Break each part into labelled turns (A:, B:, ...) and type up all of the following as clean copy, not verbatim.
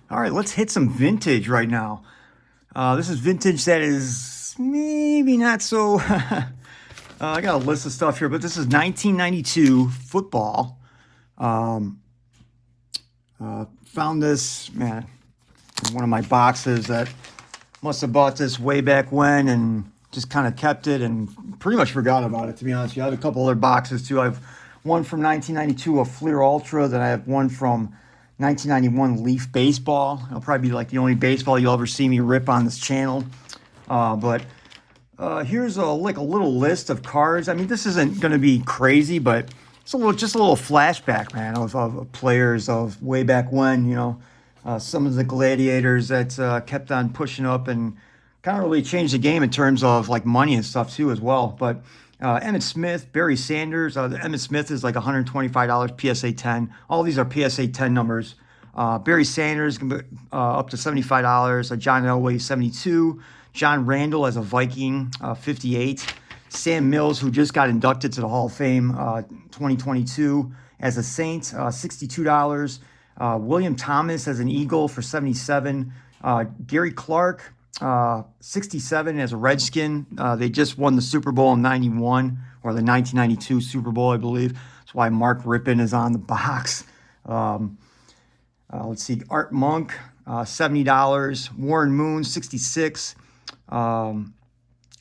A: All right, let's hit some vintage right now. This is vintage that is maybe not so. I got a list of stuff here, but this is 1992 football. Um, Found this, man, in one of my boxes that must have bought this way back when and just kind of kept it and pretty much forgot about it, to be honest with you. I have a couple other boxes too. I have one from 1992, a Fleer Ultra, then I have one from 1991 Leaf Baseball. It'll probably be like the only baseball you'll ever see me rip on this channel. But here's like a little list of cards. I mean, this isn't going to be crazy, but it's just a little flashback, man, of players of way back when. Some of the gladiators that kept on pushing up and kind of really changed the game in terms of like money and stuff too as well. But Emmett Smith, Barry Sanders. Emmett Smith is like $125 PSA 10. All these are PSA 10 numbers. Barry Sanders up to $75. John Elway 72. John Randall as a Viking 58. Sam Mills, who just got inducted to the Hall of Fame 2022 as a Saint, $62. William Thomas as an Eagle for 77. Gary Clark, 67 as a Redskin. They just won the Super Bowl in 91, or the 1992 Super Bowl, I believe. That's why Mark Rippon is on the box. Let's see, Art Monk, $70. Warren Moon, 66.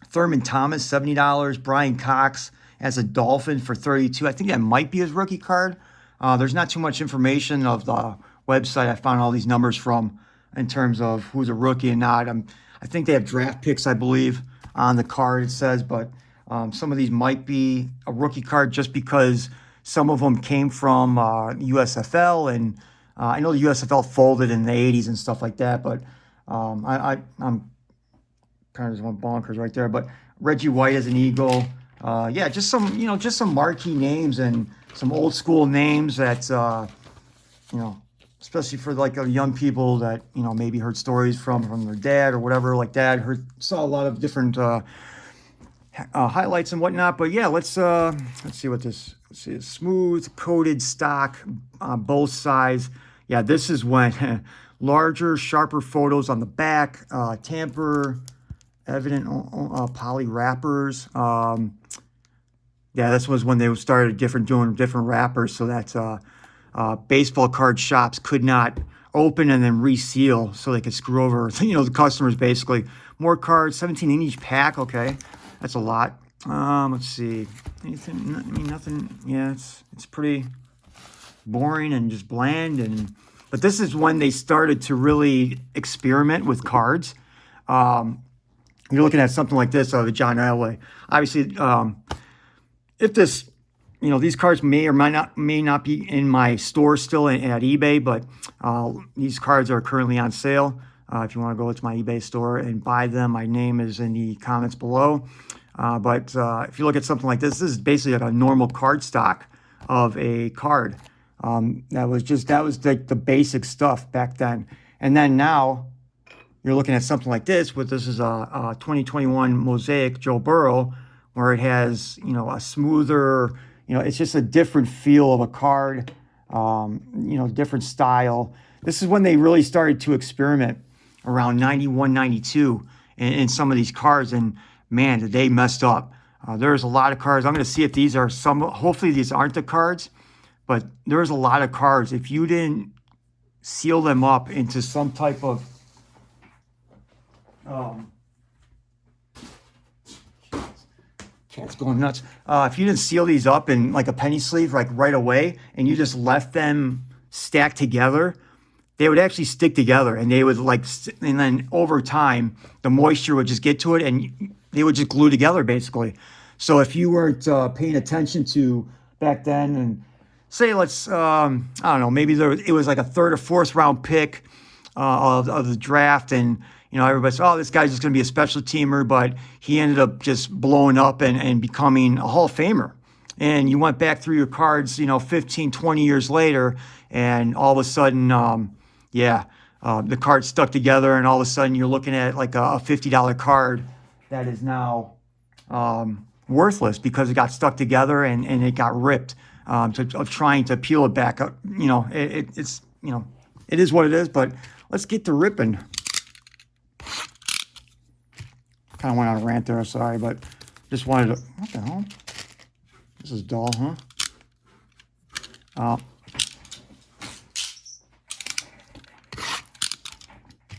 A: Thurman Thomas, $70. Brian Cox as a Dolphin for 32. I think that might be his rookie card. There's not too much information of the website I found all these numbers from in terms of who's a rookie and not. I think they have draft picks, I believe, on the card, it says, but some of these might be a rookie card just because some of them came from USFL, and I know the USFL folded in the 80s and stuff like that, but I'm kind of just went bonkers right there. But Reggie White as an Eagle. Yeah, just some marquee names and some old school names that, especially for like young people that, maybe heard stories from their dad or whatever like that. Saw a lot of different highlights and whatnot. But yeah, let's see what this. Let's see, smooth coated stock, both sides. Yeah, this is when larger, sharper photos on the back, tamper evident poly wrappers. Yeah, this was when they started doing different wrappers, so that baseball card shops could not open and then reseal, so they could screw over the customers basically. More cards, 17 in each pack. Okay, that's a lot. Let's see, anything? I mean, nothing. Yeah, it's pretty boring and just bland. But this is when they started to really experiment with cards. You're looking at something like this, the John Elway. Obviously, if this, these cards may not be in my store still at eBay, but these cards are currently on sale. If you want to go to my eBay store and buy them, my name is in the comments below. But if you look at something like this is basically like a normal card stock of a card. That was like the basic stuff back then. And then now you're looking at something like this. This is a 2021 Mosaic Joe Burrow, where it has a smoother, it's just a different feel of a card, different style. This is when they really started to experiment around 91, 92 in some of these cards, and man, did they messed up. There's a lot of cards. I'm going to see if these are some. Hopefully these aren't the cards, but there's a lot of cards. If you didn't seal them up into some type of cat's going nuts. If you didn't seal these up in like a penny sleeve, like right away, and you just left them stacked together, they would actually stick together, and they would and then over time, the moisture would just get to it, and they would just glue together basically. So if you weren't paying attention to back then, and say I don't know, maybe it was like a third or fourth round pick of the draft, and everybody said, oh, this guy's just going to be a special teamer, but he ended up just blowing up and becoming a Hall of Famer. And you went back through your cards, 15, 20 years later, and all of a sudden, the cards stuck together, and all of a sudden you're looking at like a $50 card that is now worthless because it got stuck together and it got ripped of trying to peel it back up. It's it is what it is, but let's get to ripping. Kind of went on a rant there, sorry, but just wanted to, what the hell? This is dull, huh?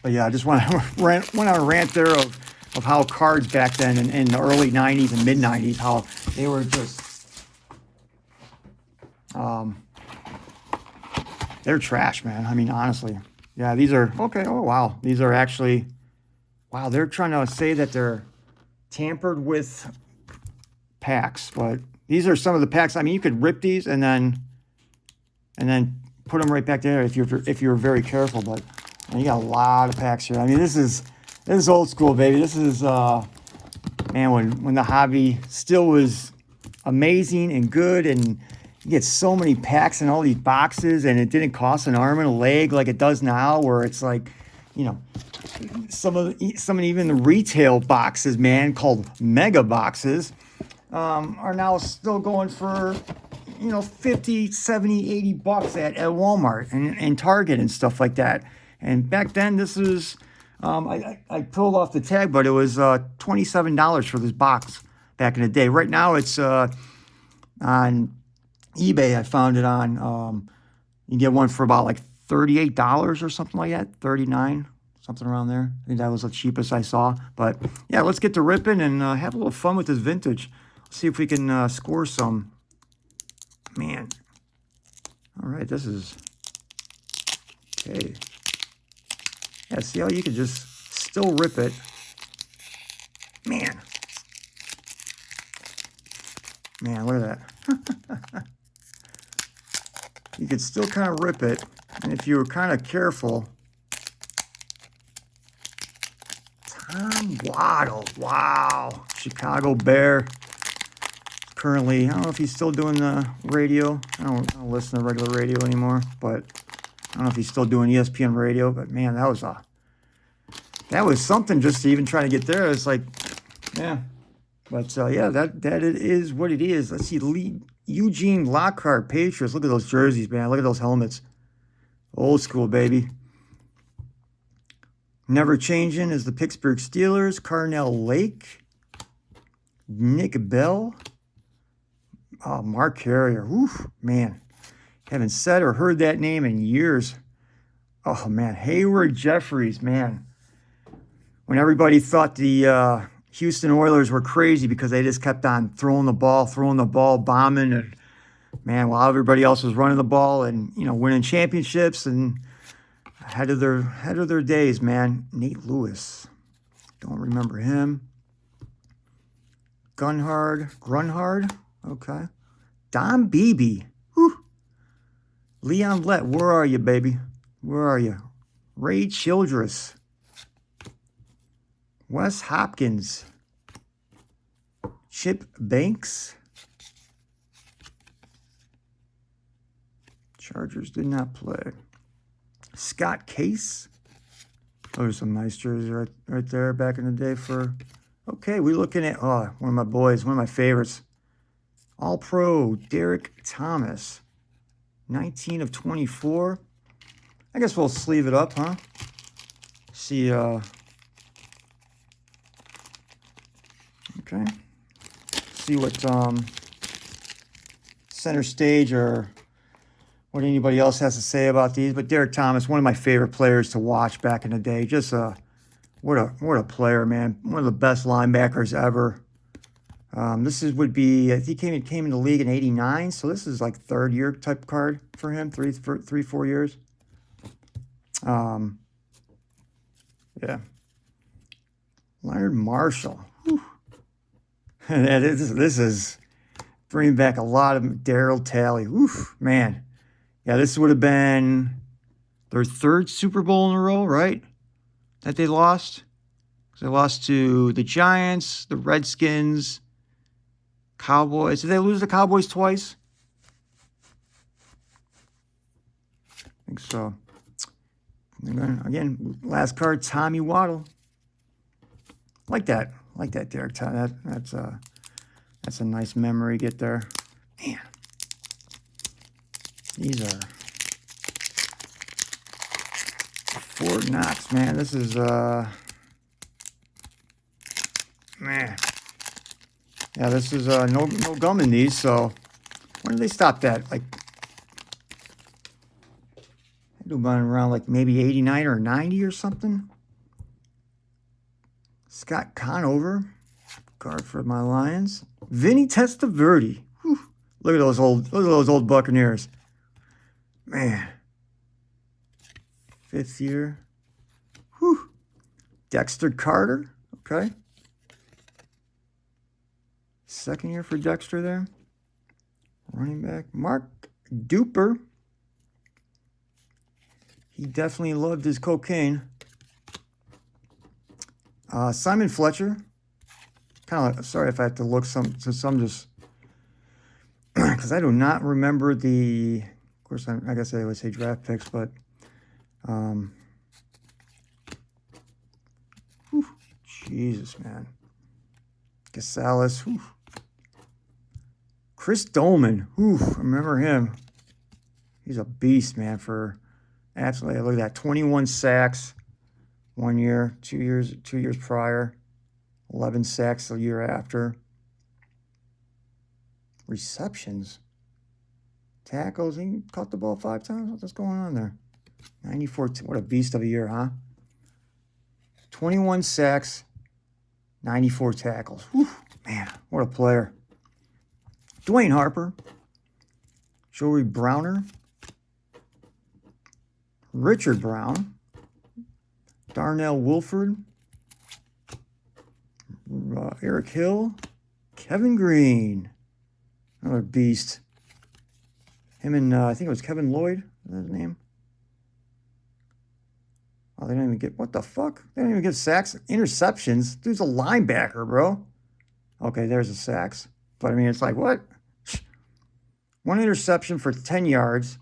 A: But yeah, I just went on a rant there of how cards back then in the early 90s and mid 90s, how they were just, they're trash, man. I mean, honestly. Yeah, these are, okay, oh wow. These are actually, wow, they're trying to say that they're tampered with packs, but these are some of the packs. I mean, you could rip these and then put them right back there if you're very careful, but man, you got a lot of packs here. I mean, this is old school, baby. This is man, when the hobby still was amazing and good, and you get so many packs in all these boxes, and it didn't cost an arm and a leg like it does now, where it's like, you know, some of even the retail boxes, man, called mega boxes, are now still going for, you know, 50, 70, 80 bucks at Walmart and Target and stuff like that. And back then, this was, I pulled off the tag, but it was $27 for this box back in the day. Right now, it's on eBay. I found it on, you can get one for about like $38 or something like that, $39, something around there. I think that was the cheapest I saw. But yeah, let's get to ripping and have a little fun with this vintage. Let's see if we can score some. Man. All right, this is, okay. Yeah, see how you can just still rip it. Man. Man, look at that. You could still kind of rip it. And if you were kind of careful. Tom Waddle. Wow. Chicago Bear. Currently, I don't know if he's still doing the radio. I don't listen to regular radio anymore, but I don't know if he's still doing ESPN radio. But man, that was something just to even try to get there. It's like, yeah. But yeah, that it is what it is. Let's see, Eugene Lockhart Patriots. Look at those jerseys, man. Look at those helmets. Old school, baby. Never changing is the Pittsburgh Steelers. Carnell Lake. Nick Bell. Oh, Mark Carrier. Oof, man. Haven't said or heard that name in years. Oh, man. Hayward Jeffries, man. When everybody thought the Houston Oilers were crazy because they just kept on throwing the ball, bombing, and man, while everybody else was running the ball and, you know, winning championships and ahead of their days, man. Nate Lewis. Don't remember him. Grunhard. Okay. Don Beebe. Whew. Leon Lett, where are you, baby? Where are you? Ray Childress. Wes Hopkins. Chip Banks. Chargers did not play. Scott Case. Those are some nice jerseys right there back in the day for... Okay, we're looking at, one of my boys, one of my favorites. All-Pro Derek Thomas. 19 of 24. I guess we'll sleeve it up, huh? See, okay. See what center stage or what anybody else has to say about these. But Derek Thomas, one of my favorite players to watch back in the day. Just what a player, man. One of the best linebackers ever. Would be, I think he came in the league in '89, so this is like third year type card for him, 4 years. Yeah. Leonard Marshall. This is bringing back a lot of Darryl Talley. Oof, man. Yeah, this would have been their third Super Bowl in a row, right? That they lost. They lost to the Giants, the Redskins, Cowboys. Did they lose the Cowboys twice? I think so. Again, last card, Tommy Waddle. Like that, Derek. That's a nice memory. Get there, man. These are Fort Knox, man. This is, man. Yeah, this is, no gum in these, so when did they stop that? Like, I do run around like maybe 89 or 90 or something. Scott Conover, guard for my Lions. Vinny Testaverde. Whew. Look at those old Buccaneers. Man. 5th year. Whew. Dexter Carter. Okay. 2nd year for Dexter there. Running back. Mark Duper. He definitely loved his cocaine. Simon Fletcher. Kind of sorry if I have to look some just because I do not remember the. Of course, I guess I would say draft picks, but whew, Jesus, man. Casales. Whew. Chris Dolman. Whew, remember him. He's a beast, man. For absolutely, look at that. 21 sacks 1 year, 2 years prior. 11 sacks the year after. Receptions. Tackles. He caught the ball 5 times. What's going on there? 94. What a beast of a year, huh? 21 sacks. 94 tackles. Whew, man, what a player. Dwayne Harper. Joey Browner. Richard Brown. Darnell Wilford. Eric Hill. Kevin Green. Another beast. Him and I think it was Kevin Lloyd. Is that his name? Oh, they didn't even get, what the fuck? They didn't even get sacks. Interceptions. Dude's a linebacker, bro. Okay, there's a sacks. But I mean, it's like, what? 1 interception for 10 yards.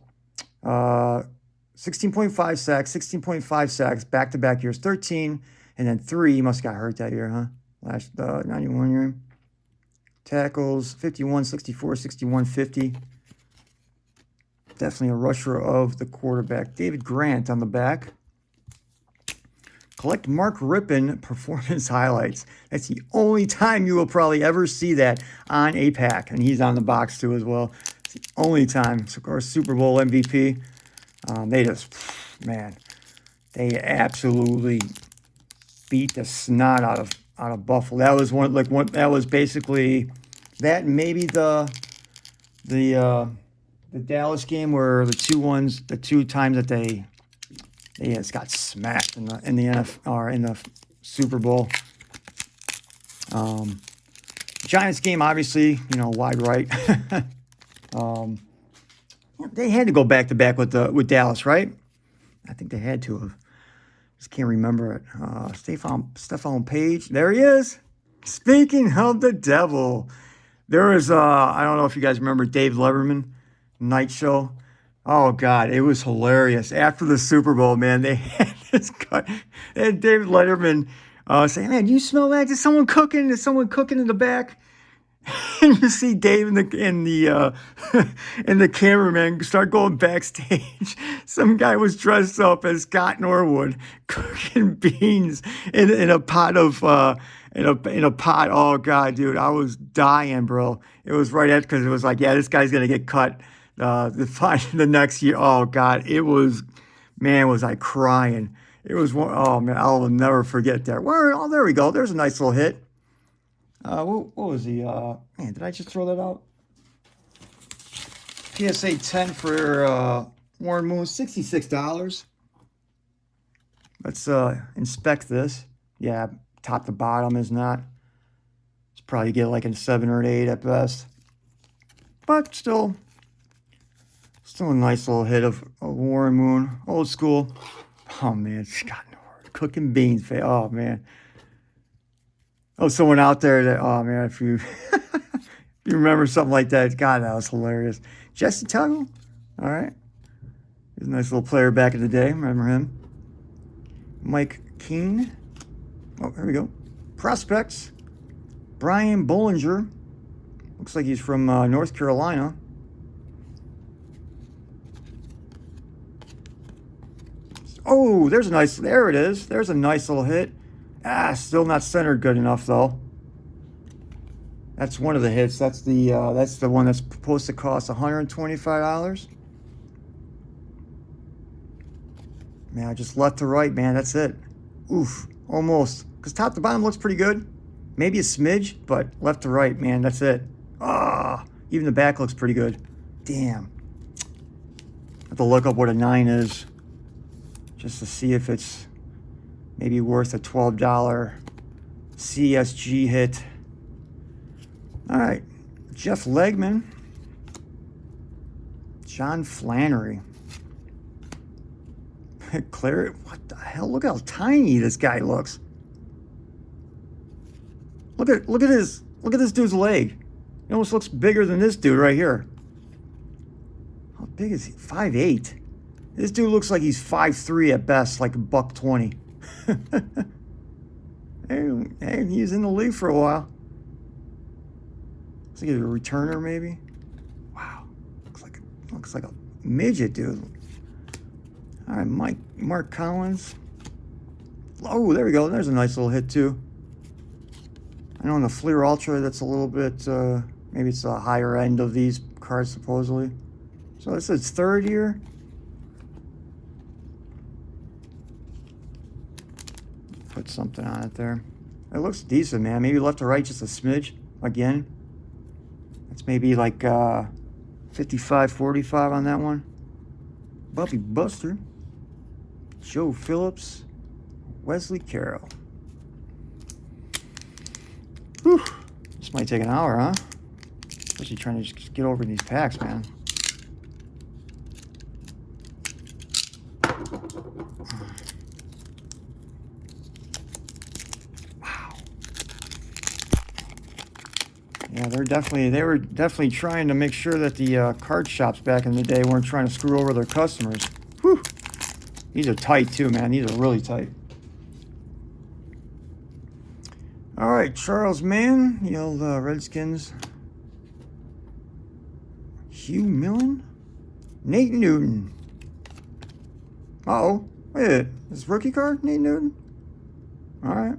A: 16.5 sacks, 16.5 sacks, back-to-back years. 13, and then 3. He must have got hurt that year, huh? Last 91 year. Tackles, 51, 64, 61, 50. Definitely a rusher of the quarterback. David Grant on the back. Collect Mark Rippon performance highlights. That's the only time you will probably ever see that on a pack. And he's on the box too as well. It's the only time. So, of course, Super Bowl MVP. They just, man, they absolutely beat the snot out of Buffalo. That was that was basically that, maybe the Dallas game where the 2 times that they just got smacked in the NFL or in the Super Bowl. Giants game, obviously, wide right. They had to go back to back with Dallas, right? I think they had to have. Just can't remember it. Stephon Page, there he is. Speaking of the devil, there was I don't know if you guys remember Dave Letterman night show. Oh God, it was hilarious. After the Super Bowl, man, they had this guy, they had David Letterman saying, "Man, you smell that? Is someone cooking? Is someone cooking in the back?" And you see Dave and the cameraman start going backstage. Some guy was dressed up as Scott Norwood cooking beans in a pot of in a pot. Oh God, dude, I was dying, bro. It was right after, because it was like, yeah, this guy's gonna get cut the next year. Oh God, it was, man, was I crying. It was one, oh man, I'll never forget that. Oh, there we go. There's a nice little hit. What was the, man, did I just throw that out? PSA 10 for Warren Moon, $66. Let's inspect this. Yeah, top to bottom is not. It's probably get like a 7 or an 8 at best. But still a nice little hit of Warren Moon, old school. Oh man, Scott Norwood cooking beans. Oh man. Oh, someone out there that, oh man, if you you remember something like that, God, that was hilarious. Jesse Tuggle, all right. He's a nice little player back in the day. Remember him? Mike Keene. Oh, here we go. Prospects. Brian Bollinger. Looks like he's from North Carolina. Oh, there's a nice, there it is. There's a nice little hit. Ah, still not centered good enough though. That's one of the hits. That's the one that's supposed to cost $125. Man, just left to right, man. That's it. Oof, almost. Because top to bottom looks pretty good. Maybe a smidge, but left to right, man. That's it. Ah, even the back looks pretty good. Damn. I have to look up what a 9 is, just to see if it's maybe worth a $12 CSG hit. All right, Jeff Legman, John Flannery, Claret. What the hell? Look how tiny this guy looks. Look at this dude's leg. He almost looks bigger than this dude right here. How big is he? 5'8". This dude looks like he's 5'3" at best, like a $120. Hey, he was in the league for a while. Looks like he's a returner, maybe. Wow, looks like a midget, dude. All right, Mark Collins. Oh, there we go. There's a nice little hit too. I know in the Fleer Ultra, that's a little bit. Maybe it's the higher end of these cards supposedly. So this is third year. Put something on it there. It looks decent, man. Maybe left to right just a smidge. Again, it's maybe like 55-45 on that one. Bumpy Buster. Joe Phillips. Wesley Carroll. Whew. This might take an hour, huh? Especially trying to just get over these packs, man. Yeah, they were definitely trying to make sure that the card shops back in the day weren't trying to screw over their customers. Whew. These are tight too, man. These are really tight. All right, Charles Mann, the old Redskins. Hugh Millen, Nate Newton. Uh-oh, wait, this rookie card, Nate Newton. All right.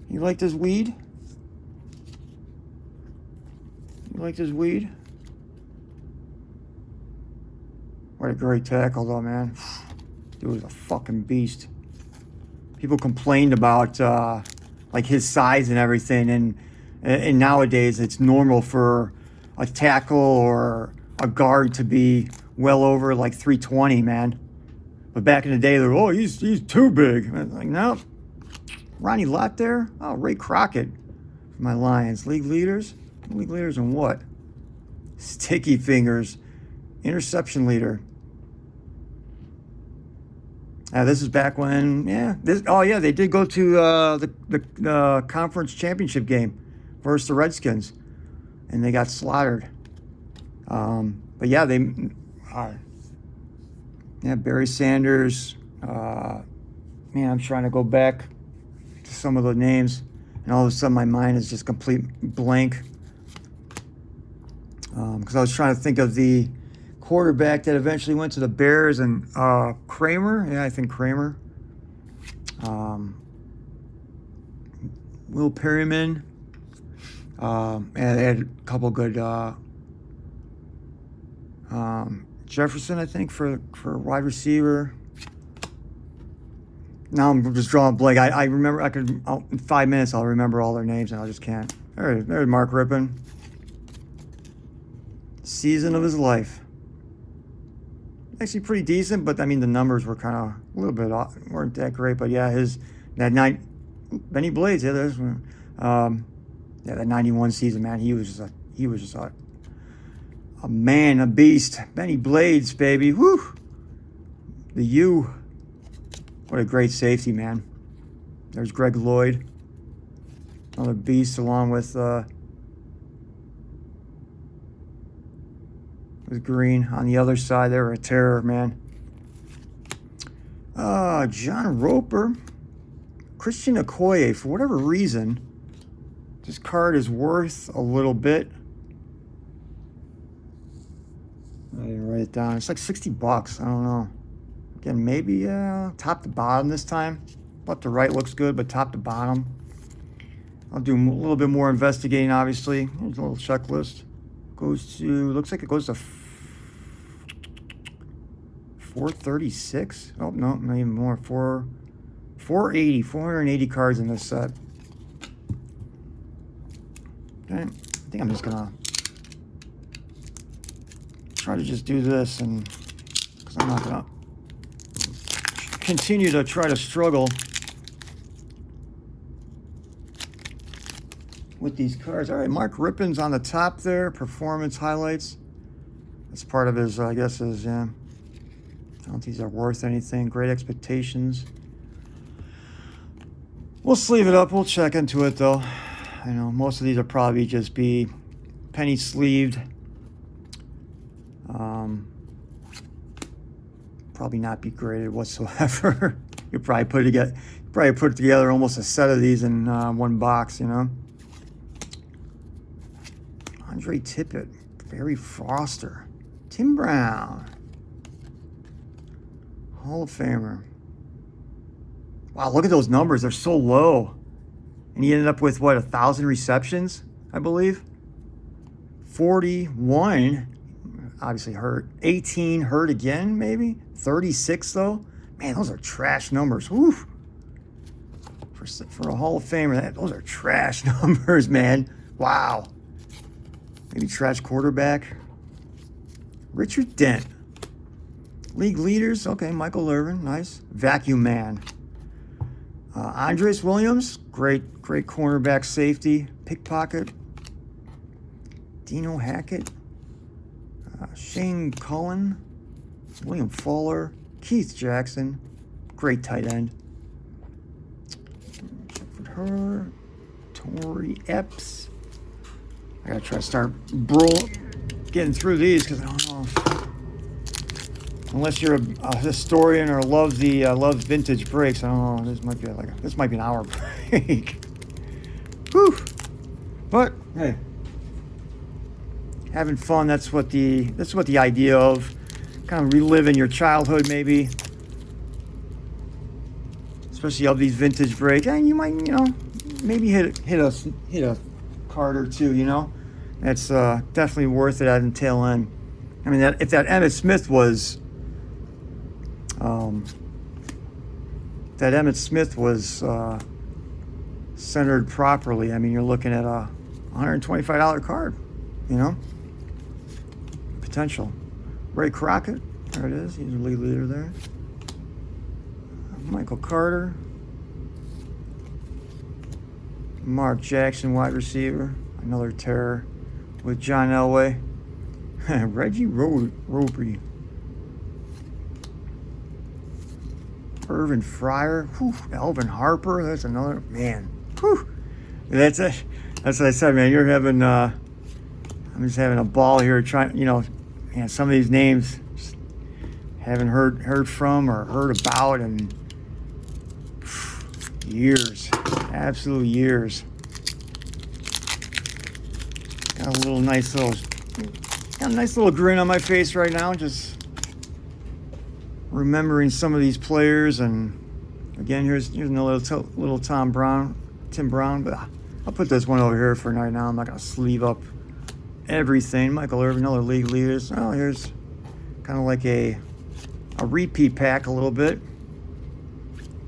A: You liked his weed? Like this weed. What a great tackle though, man. Dude was a fucking beast. People complained about like his size and everything, and nowadays it's normal for a tackle or a guard to be well over like 320, man. But back in the day, they were, oh, he's too big. And I was like, no. Ronnie Lott there? Oh, Ray Crockett for my Lions. League leaders? League leaders in what? Sticky fingers. Interception leader. This is back when, they did go to the conference championship game versus the Redskins, and they got slaughtered. But yeah, Barry Sanders. Man, I'm trying to go back to some of the names, and all of a sudden my mind is just complete blank. Because I was trying to think of the quarterback that eventually went to the Bears, and Kramer. Yeah, I think Kramer. Will Perryman. And they had a couple good. Jefferson, I think, for wide receiver. Now I'm just drawing a blank. I remember. In 5 minutes I'll remember all their names, and I just can't. There's Mark Rippon. Season of his life. Actually pretty decent, but I mean the numbers were kind of a little bit off, weren't that great. But yeah, that night, Benny Blades. Yeah, there's one. That 91 season, man. He was just a man, a beast. Benny Blades, baby. Woo. The U. What a great safety, man. There's Greg Lloyd, another beast, along with Green on the other side. They were a terror, man. John Roper, Christian Okoye. For whatever reason, this card is worth a little bit. I didn't write it down. It's like $60. I don't know. Again, maybe top to bottom this time. Left to right looks good, but top to bottom. I'll do a little bit more investigating, obviously. Here's a little checklist. Goes to, looks like it goes to 436. Oh, no, not even more. 480 cards in this set. Okay, I think I'm just gonna try to just do this, and because I'm not gonna continue to try to struggle with these cards. All right, Mark Rippon's on the top there. Performance highlights. That's part of his, I guess, his, yeah. I don't think these are worth anything. Great expectations. We'll sleeve it up. We'll check into it, though. I know most of these will probably just be penny sleeved. Probably not be graded whatsoever. You probably put together almost a set of these in one box, you know. Andre Tippett, Barry Foster, Tim Brown, Hall of Famer. Wow, look at those numbers. They're so low. And he ended up with, what, 1,000 receptions, I believe? 41, obviously hurt. 18 hurt again, maybe? 36, though? Man, those are trash numbers. Woo! For a Hall of Famer, those are trash numbers, man. Wow. Maybe trash quarterback. Richard Dent. League leaders. Okay, Michael Irvin. Nice. Vacuum man. Andres Williams. Great cornerback safety. Pickpocket. Dino Hackett. Shane Cullen. William Fuller. Keith Jackson. Great tight end. Check for her. Tori Epps. I gotta try to start getting through these because I don't know. Unless you're a historian or loves vintage breaks, I don't know. This might be an hour break. Whew. But hey, having fun. That's what the idea of kind of reliving your childhood, maybe. Especially of these vintage breaks, and you might, maybe hit a card or two, That's definitely worth it at the tail end. I mean, if that Emmett Smith was, centered properly, I mean, you're looking at a $125 card, Potential. Ray Crockett, there it is. He's a league leader there. Michael Carter. Mark Jackson, wide receiver. Another terror with John Elway. Reggie Roby. Irvin Fryer. Whew. Elvin Harper. That's another, man. Whew. That's it. That's what I said, man. You're having, I'm just having a ball here trying, man, some of these names just haven't heard from or heard about in years. Absolute years. Got a nice little grin on my face right now, just remembering some of these players. And again, here's another little Tim Brown, but I'll put this one over here for right now. I'm not gonna sleeve up everything. Michael Irvin, another league leaders. Oh, here's kind of like a repeat pack a little bit.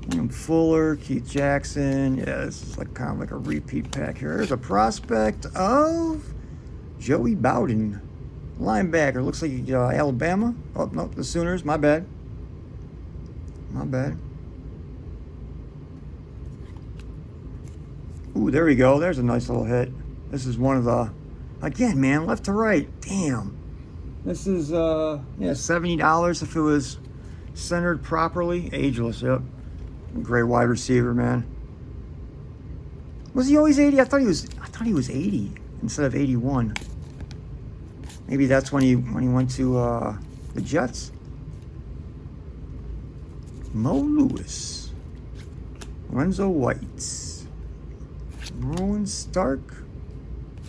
A: William Fuller, Keith Jackson. Yeah, this is kind of like a repeat pack here. There's a prospect of Joey Bowden, linebacker. Looks like Alabama. Oh, no, the Sooners. My bad. Ooh, there we go. There's a nice little hit. This is one of the, again, man, left to right. Damn. This is, $70 if it was centered properly. Ageless, yep. Great wide receiver, man. Was he always 80? I thought he was 80 instead of 81. Maybe that's when he went to the Jets. Mo Lewis, Lorenzo White, Rowan Stark,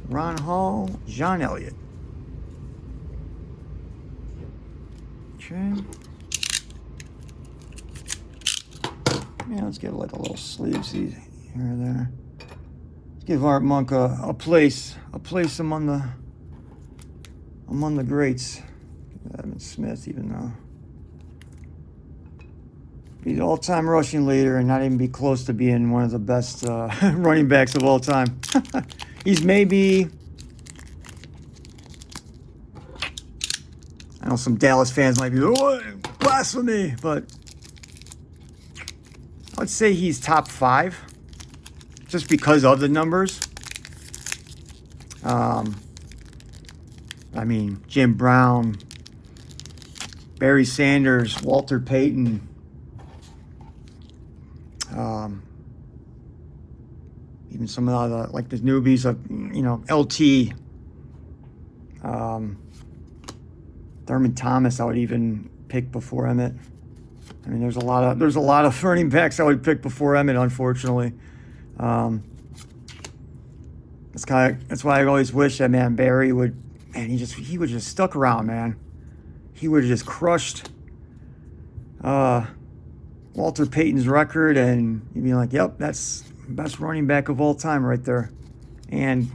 A: Ron Hall, John Elliott. Okay. Yeah, let's give like a little sleeve here or there. Let's give Art Monk a place among the greats. Emmit Smith, even though he's the all-time rushing leader and not even be close to being one of the best running backs of all time. He's maybe, I know some Dallas fans might be, oh, blasphemy, but I'd say he's top 5 just because of the numbers. I mean, Jim Brown, Barry Sanders, Walter Payton, even some of the, like the newbies of, LT, Thurman Thomas I would even pick before Emmett. I mean, there's a lot of running backs I would pick before Emmett, unfortunately. That's why I always wish that, man, Barry would, man, he would just stuck around, man. He would have just crushed Walter Payton's record, and you'd be like, yep, that's the best running back of all time right there. And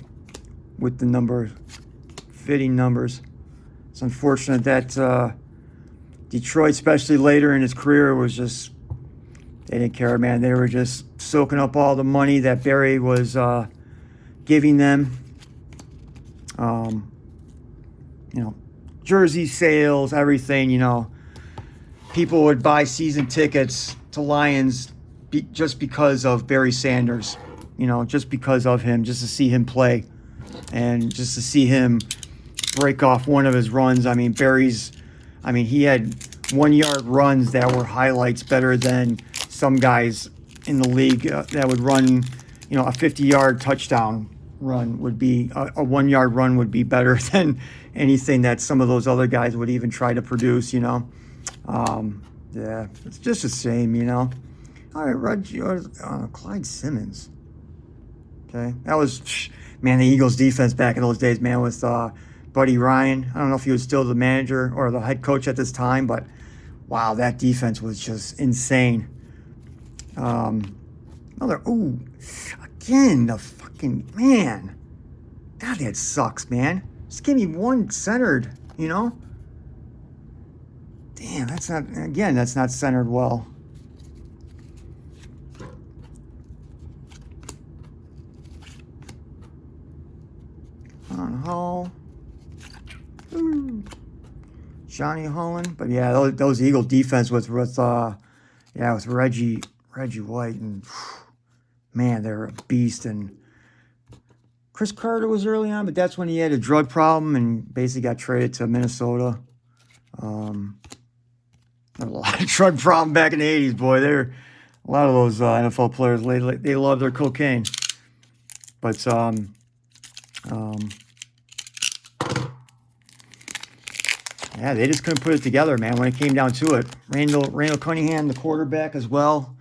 A: with the fitting numbers. It's unfortunate that Detroit, especially later in his career, was just, they didn't care, man. They were just soaking up all the money that Barry was giving them. Jersey sales, everything, people would buy season tickets to Lions just because of Barry Sanders, just because of him, just to see him play and just to see him break off one of his runs. I mean, he had 1-yard runs that were highlights better than some guys in the league that would run, a 50-yard touchdown run would be, a 1-yard run would be better than anything that some of those other guys would even try to produce, Yeah, it's just the same, All right, Reggie, Clyde Simmons. Okay, that was, man, the Eagles defense back in those days, man, with Buddy Ryan. I don't know if he was still the manager or the head coach at this time, but wow, that defense was just insane. Again, the fucking, man. God, that sucks, man. Just give me one centered, Damn, that's not centered well. On Hall. Johnny Holland. But yeah, those Eagle defense with Reggie White, and man, they're a beast. And Chris Carter was early on, but that's when he had a drug problem and basically got traded to Minnesota. A lot of drug problem back in the 80s, boy. A lot of those NFL players, they love their cocaine. But yeah, they just couldn't put it together, man, when it came down to it. Randall Cunningham, the quarterback as well.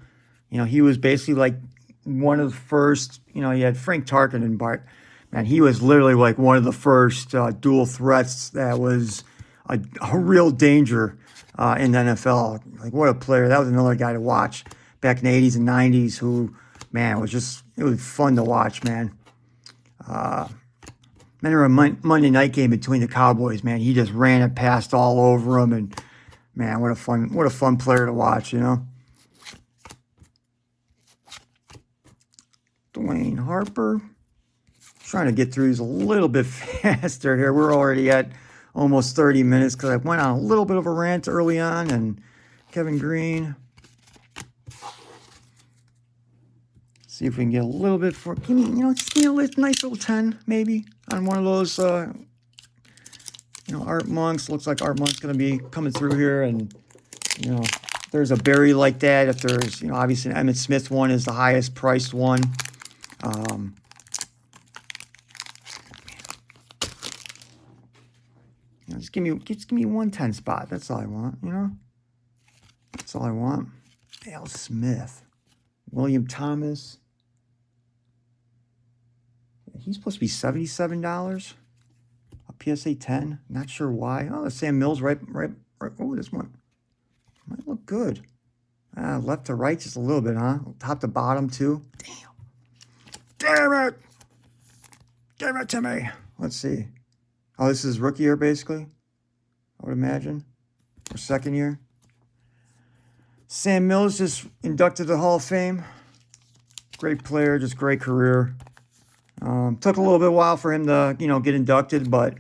A: He was basically like one of the first, you had Frank Tarkenton, but man, he was literally like one of the first dual threats that was a real danger in the NFL. Like, what a player. That was another guy to watch back in the 80s and 90s who, man, it was fun to watch, man. Remember a Monday night game between the Cowboys, man. He just ran it past all over them, and man, what a fun player to watch, Dwayne Harper. Trying to get through these a little bit faster here. We're already at almost 30 minutes because I went on a little bit of a rant early on. And Kevin Green. See if we can get a little bit for, just give me a nice little 10 maybe on one of those, Art Monks. Looks like Art Monk's going to be coming through here. And, if there's a Barry like that, if there's, obviously an Emmett Smith one is the highest priced one. Just give me 110 spot. That's all I want, That's all I want. Al Smith. William Thomas. He's supposed to be $77. A PSA 10. Not sure why. Oh, Sam Mills right. Oh, this one might look good. Left to right just a little bit, huh? Top to bottom, too. Damn. Damn it! Give it to me. Let's see. Oh, this is rookie year, basically, I would imagine. Or second year. Sam Mills just inducted to the Hall of Fame. Great player, just great career. Took a little bit while for him to, get inducted, but,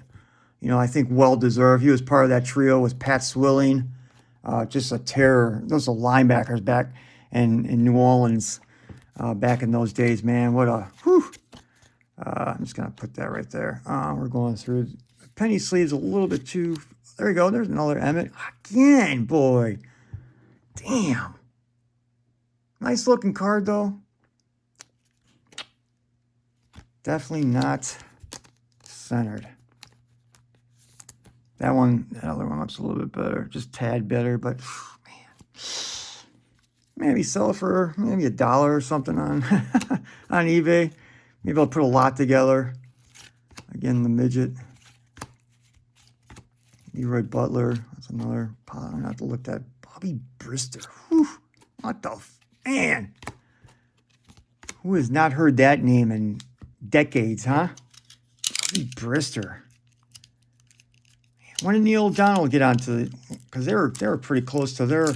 A: I think well-deserved. He was part of that trio with Pat Swilling. Just a terror. Those are linebackers back in New Orleans back in those days, man. What a, whew. I'm just going to put that right there. We're going through the penny sleeves a little bit too. There you go. There's another Emmit. Again, boy. Damn. Nice looking card, though. Definitely not centered. That other one looks a little bit better. Just a tad better, but man. Maybe sell it for maybe $1 or something on on eBay. Maybe I'll put a lot together. Again, the midget. Leroy Butler. That's another. I'm gonna have to look at Bobby Brister. Whew. What the man? Who has not heard that name in decades, huh? Bobby Brister. When did Neil O'Donnell get onto because they were pretty close to their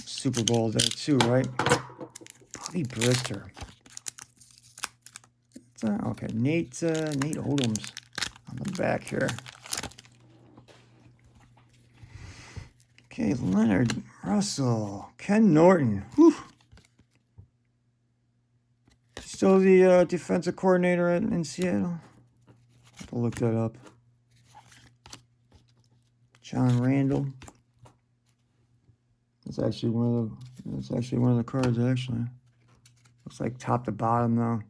A: Super Bowl there too, right? Bobby Brister. Okay, Nate Odom's on the back here. Okay, Leonard Russell, Ken Norton. Whew. Still the defensive coordinator in Seattle. I have to look that up. John Randall. That's actually one of the cards, actually. Looks like top to bottom though.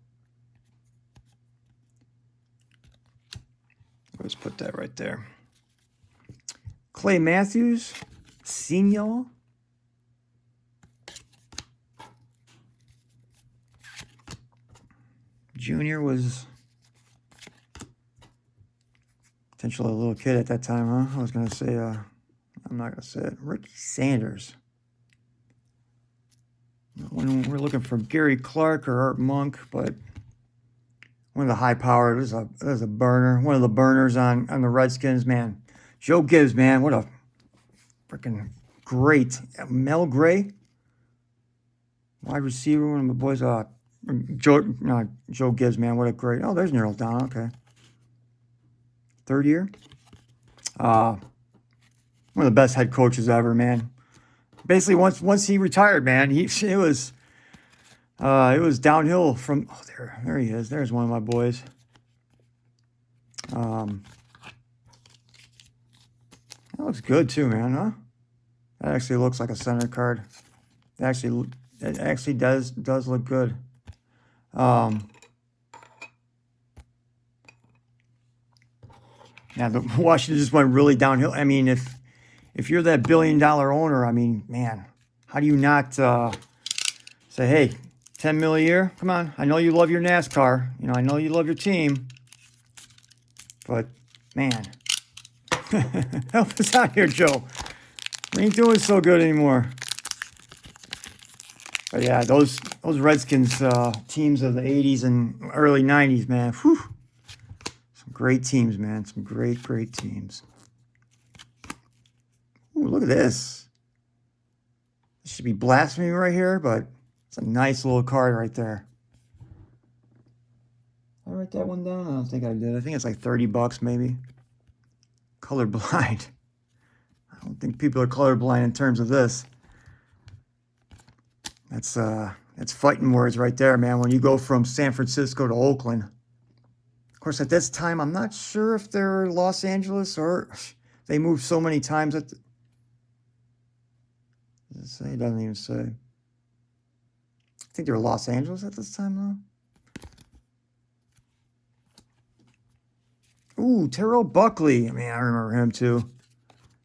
A: Let's put that right there. Clay Matthews, Senior. Junior was potentially a little kid at that time, huh? I was going to say, I'm not going to say it. Ricky Sanders. When we're looking for Gary Clark or Art Monk, but one of the high-powered, there's a burner. One of the burners on the Redskins, man. Joe Gibbs, man. What a freaking great. Mel Gray, wide receiver, one of my boys. Joe Gibbs, man. What a great. Oh, there's Neil O'Donnell. Okay. Third year. One of the best head coaches ever, man. Basically, once he retired, man, it was downhill from. Oh, there he is. There's one of my boys. That looks good too, man. Huh? That actually looks like a center card. It actually does look good. Now, Washington just went really downhill. I mean, if you're that $1 billion owner, I mean, man, how do you not say, hey, $10 million a year? Come on, I know you love your NASCAR. I know you love your team. But, man, help us out here, Joe. We ain't doing so good anymore. But, yeah, those Redskins teams of the 80s and early 90s, man, whew. Great teams, man. Some great teams. Ooh, look at this. This should be blasphemy right here, but it's a nice little card right there. Did I write that one down? I don't think I did. I think it's like $30 maybe. Colorblind. I don't think people are colorblind in terms of this. That's fighting words right there, man. When you go from San Francisco to Oakland. Of course, at this time, I'm not sure if they're Los Angeles or they moved so many times. It doesn't even say. I think they're Los Angeles at this time, though. Ooh, Terrell Buckley. Man, I remember him, too.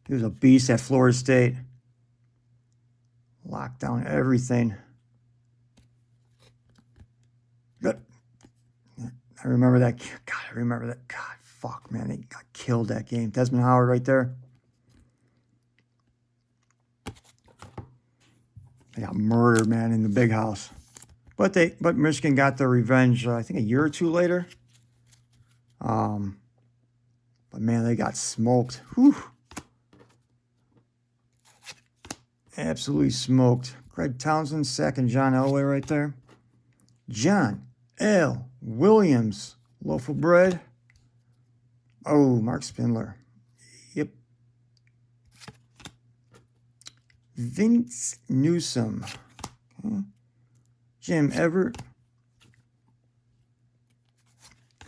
A: He was a beast at Florida State. Locked down everything. Good. I remember that. God, I remember that. God, fuck, man. They got killed that game. Desmond Howard right there. They got murdered, man, in the big house. But Michigan got their revenge, I think a year or two later. But man, they got smoked. Whew. Absolutely smoked. Greg Townsend sacking John Elway right there. John L. Williams, loaf of bread. Oh, Mark Spindler. Yep. Vince Newsom. Okay. Jim Everett.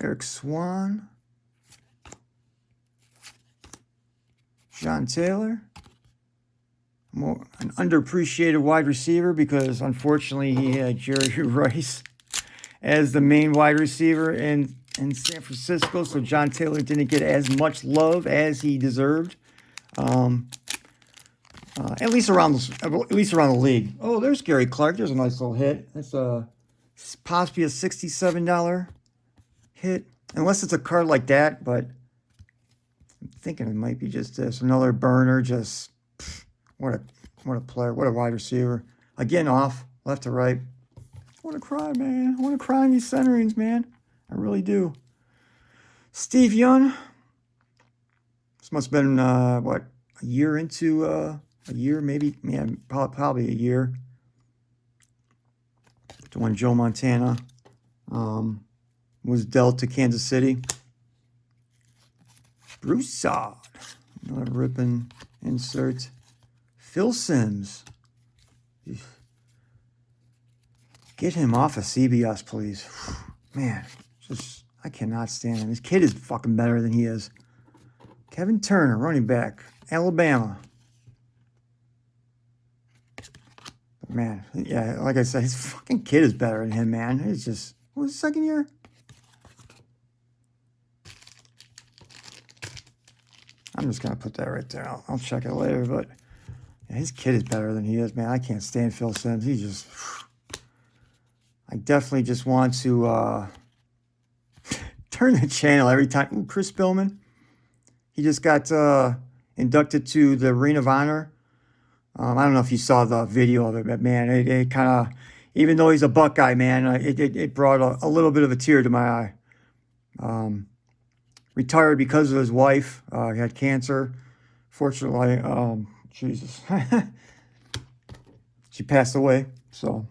A: Eric Swan. John Taylor. An underappreciated wide receiver because unfortunately he had Jerry Rice as the main wide receiver in San Francisco, so John Taylor didn't get as much love as he deserved. At least around the league. Oh, there's Gary Clark. There's a nice little hit. That's possibly a $67 hit, unless it's a card like that. But I'm thinking it might be just this, another burner. Just what a player, what a wide receiver. Again, off left to right. I want to cry, man. I want to cry in these centerings, man. I really do. Steve Young. This must have been what, a year into a year, maybe, yeah, probably a year to when Joe Montana was dealt to Kansas City. Broussard, another ripping insert. Phil Simms. Get him off of CBS, please. Man, just, I cannot stand him. This kid is fucking better than he is. Kevin Turner, running back, Alabama. Man, yeah, like I said, his fucking kid is better than him, man. It's just, what was his second year? I'm just going to put that right there. I'll check it later, but yeah, his kid is better than he is, man. I can't stand Phil Simms. He just, I definitely just want to turn the channel every time. Ooh, Chris Spillman. He just got inducted to the Ring of Honor. I don't know if you saw the video of it, but man, it kind of, even though he's a Buckeye, man, it brought a little bit of a tear to my eye. Retired because of his wife. He had cancer. Fortunately, Jesus, she passed away. So,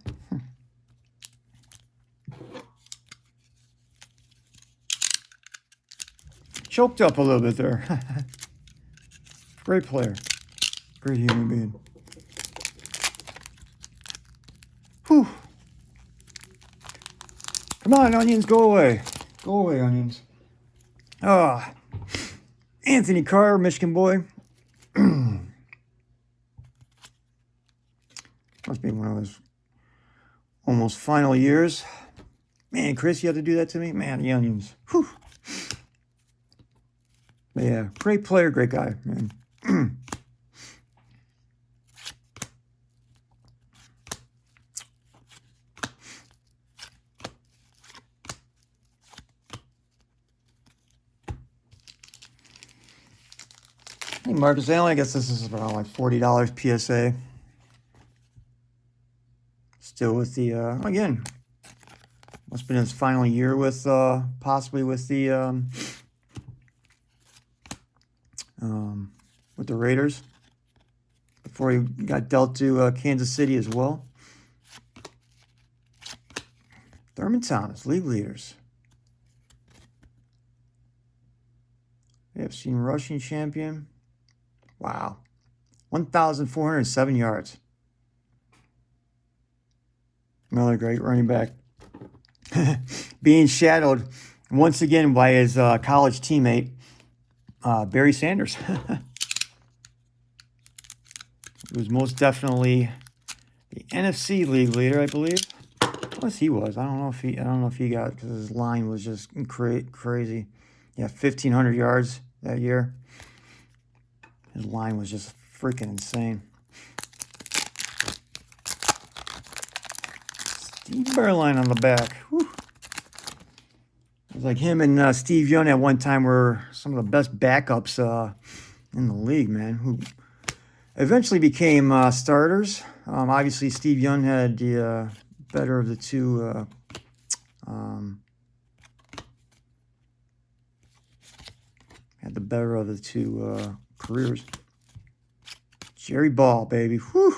A: choked up a little bit there. Great player. Great human being. Whew. Come on, onions, go away. Go away, onions. Anthony Carr, Michigan boy. Must be one of his almost final years. Man, Chris, you had to do that to me? Man, the onions. Whew. But yeah, great player, great guy, man. Hey, Marcus Allen, I guess this is around like $40 PSA. Still with the, again, must have been his final year with, possibly with the Raiders. Before he got dealt to Kansas City as well. Thurman Thomas, league leaders. AFC rushing champion. Wow. 1,407 yards. Another great running back. Being shadowed once again by his college teammate, Barry Sanders. He was most definitely the NFC league leader, I believe. Plus he was. I don't know if he got it because his line was just crazy. Yeah, 1,500 yards that year. His line was just freaking insane. Steve Berline on the back. Whew. It was like him and Steve Young at one time were some of the best backups in the league, man, who eventually became starters. Obviously, Steve Young had the better of the two. Had the better of the two careers. Jerry Ball, baby. Whew.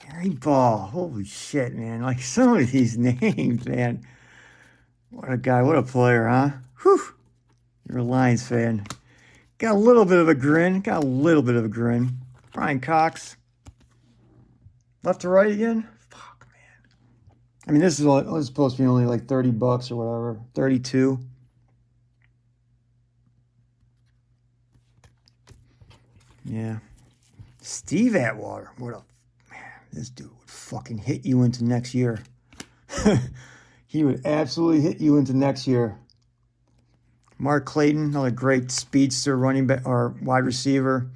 A: Jerry Ball. Holy shit, man. Like some of these names, man. What a guy. What a player, huh? Whew. You're a Lions fan. Got a little bit of a grin. Got a little bit of a grin. Brian Cox. Left to right again? Fuck, man. I mean, this is supposed to be only like $30 or whatever. 32. Yeah. Steve Atwater. What a... Man, this dude would fucking hit you into next year. He would absolutely hit you into next year. Mark Clayton, another great speedster running back or wide receiver.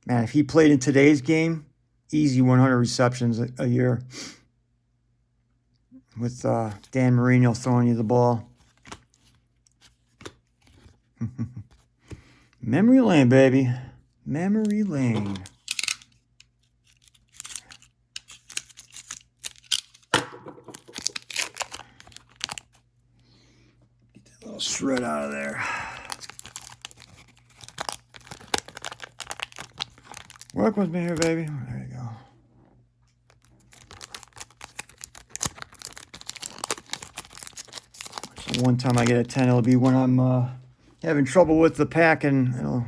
A: Man, if he played in today's game, easy 100 receptions a year. With Dan Marino throwing you the ball. Memory lane, baby. Memory lane. Get that little shred out of there. Work with me here, baby. There you go. So one time I get a 10, it'll be when I'm having trouble with the pack, and it'll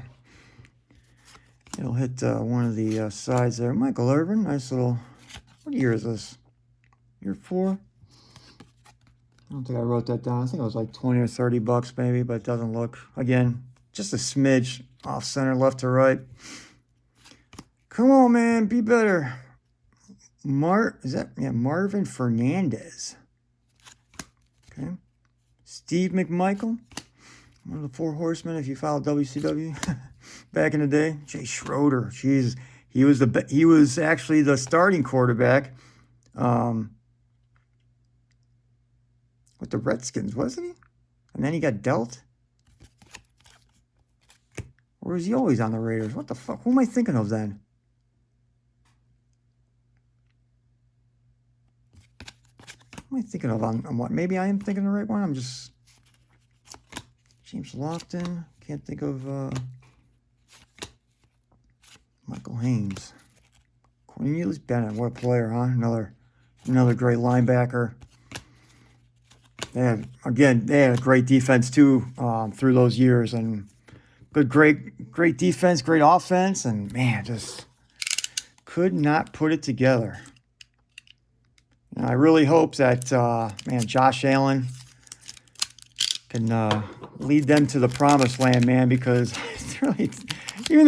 A: hit one of the sides there. Michael Irvin, nice little. What year is this? Year 4? I don't think I wrote that down. I think it was like 20 or $30 maybe, but it doesn't look. Again, just a smidge off center, left to right. Come on, man, be better. Marvin Fernandez. Okay. Steve McMichael, one of the 4 horsemen if you followed WCW back in the day. Jay Schroeder, Jesus, he was actually the starting quarterback with the Redskins, wasn't he? And then he got dealt. Or was he always on the Raiders? What the fuck? Who am I thinking of then? Who am I thinking of on what? Maybe I am thinking the right one. I'm just... James Lofton. Can't think of Michael Haynes. Cornelius Bennett. What a player, huh? Another great linebacker. They had a great defense too through those years, and great defense, great offense, and man, just could not put it together. And I really hope that Josh Allen can lead them to the promised land, man, because it's really, even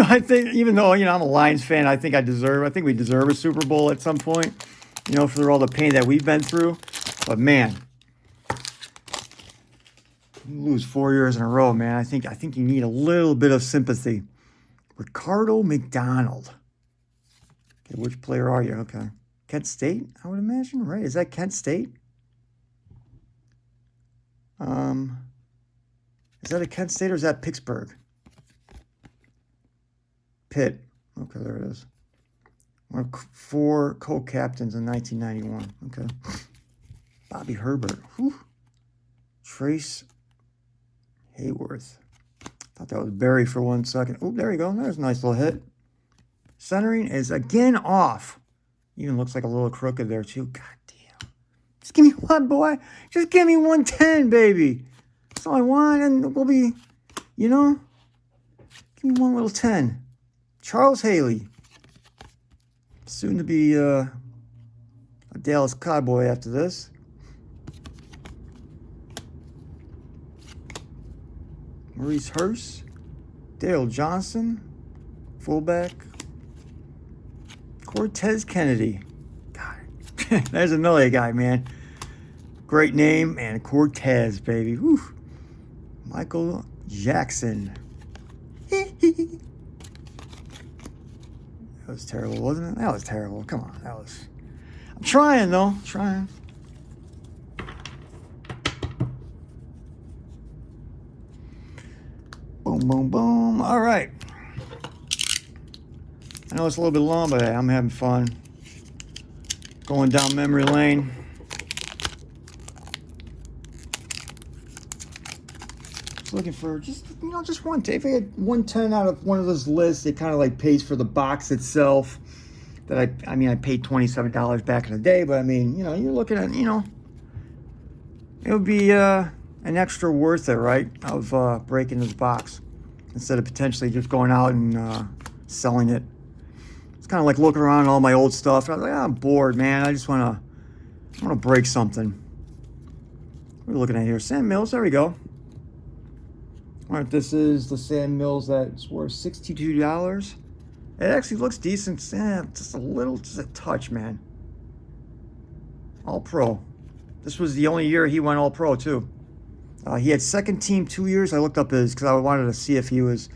A: though I'm a Lions fan, I think we deserve a Super Bowl at some point, for all the pain that we've been through. But man, you lose 4 years in a row, man. I think you need a little bit of sympathy. Ricardo McDonald. Okay, which player are you? Okay. Kent State, I would imagine, right? Is that Kent State? Is that a Kent State or is that Pittsburgh? Pitt. Okay, there it is. One of 4 co-captains in 1991. Okay. Bobby Herbert. Whew. Trace Hayworth. Thought that was Barry for 1 second. Oh, there you go. There's a nice little hit. Centering is again off. Even looks like a little crooked there, too. God damn. Just give me one, boy. Just give me 110, baby. That's all I want, and we'll be, give me one little 10. Charles Haley. Soon to be a Dallas Cowboy after this. Maurice Hurst. Dale Johnson. Fullback. Cortez Kennedy. God, there's another guy, man. Great name, and Cortez, baby. Whew. Michael Jackson. That was terrible, wasn't it? That was terrible. Come on, I'm trying, though. Trying. Boom, boom, boom. All right. I know it's a little bit long, but I'm having fun. Going down memory lane. Just looking for just one. If I had 110 out of one of those lists, it kind of like pays for the box itself. That I paid $27 back in the day, but I mean, you're looking at, it would be an extra worth it, right? Of breaking this box instead of potentially just going out and selling it. It's kind of like looking around at all my old stuff. I was like, I'm bored, man. I just want to break something. What are we looking at here? Sand Mills. There we go. All right, this is the Sand Mills that's worth $62. It actually looks decent. Just a touch, man. All pro. This was the only year he went all pro too. He had second team 2 years. I looked up his because I wanted to see if he was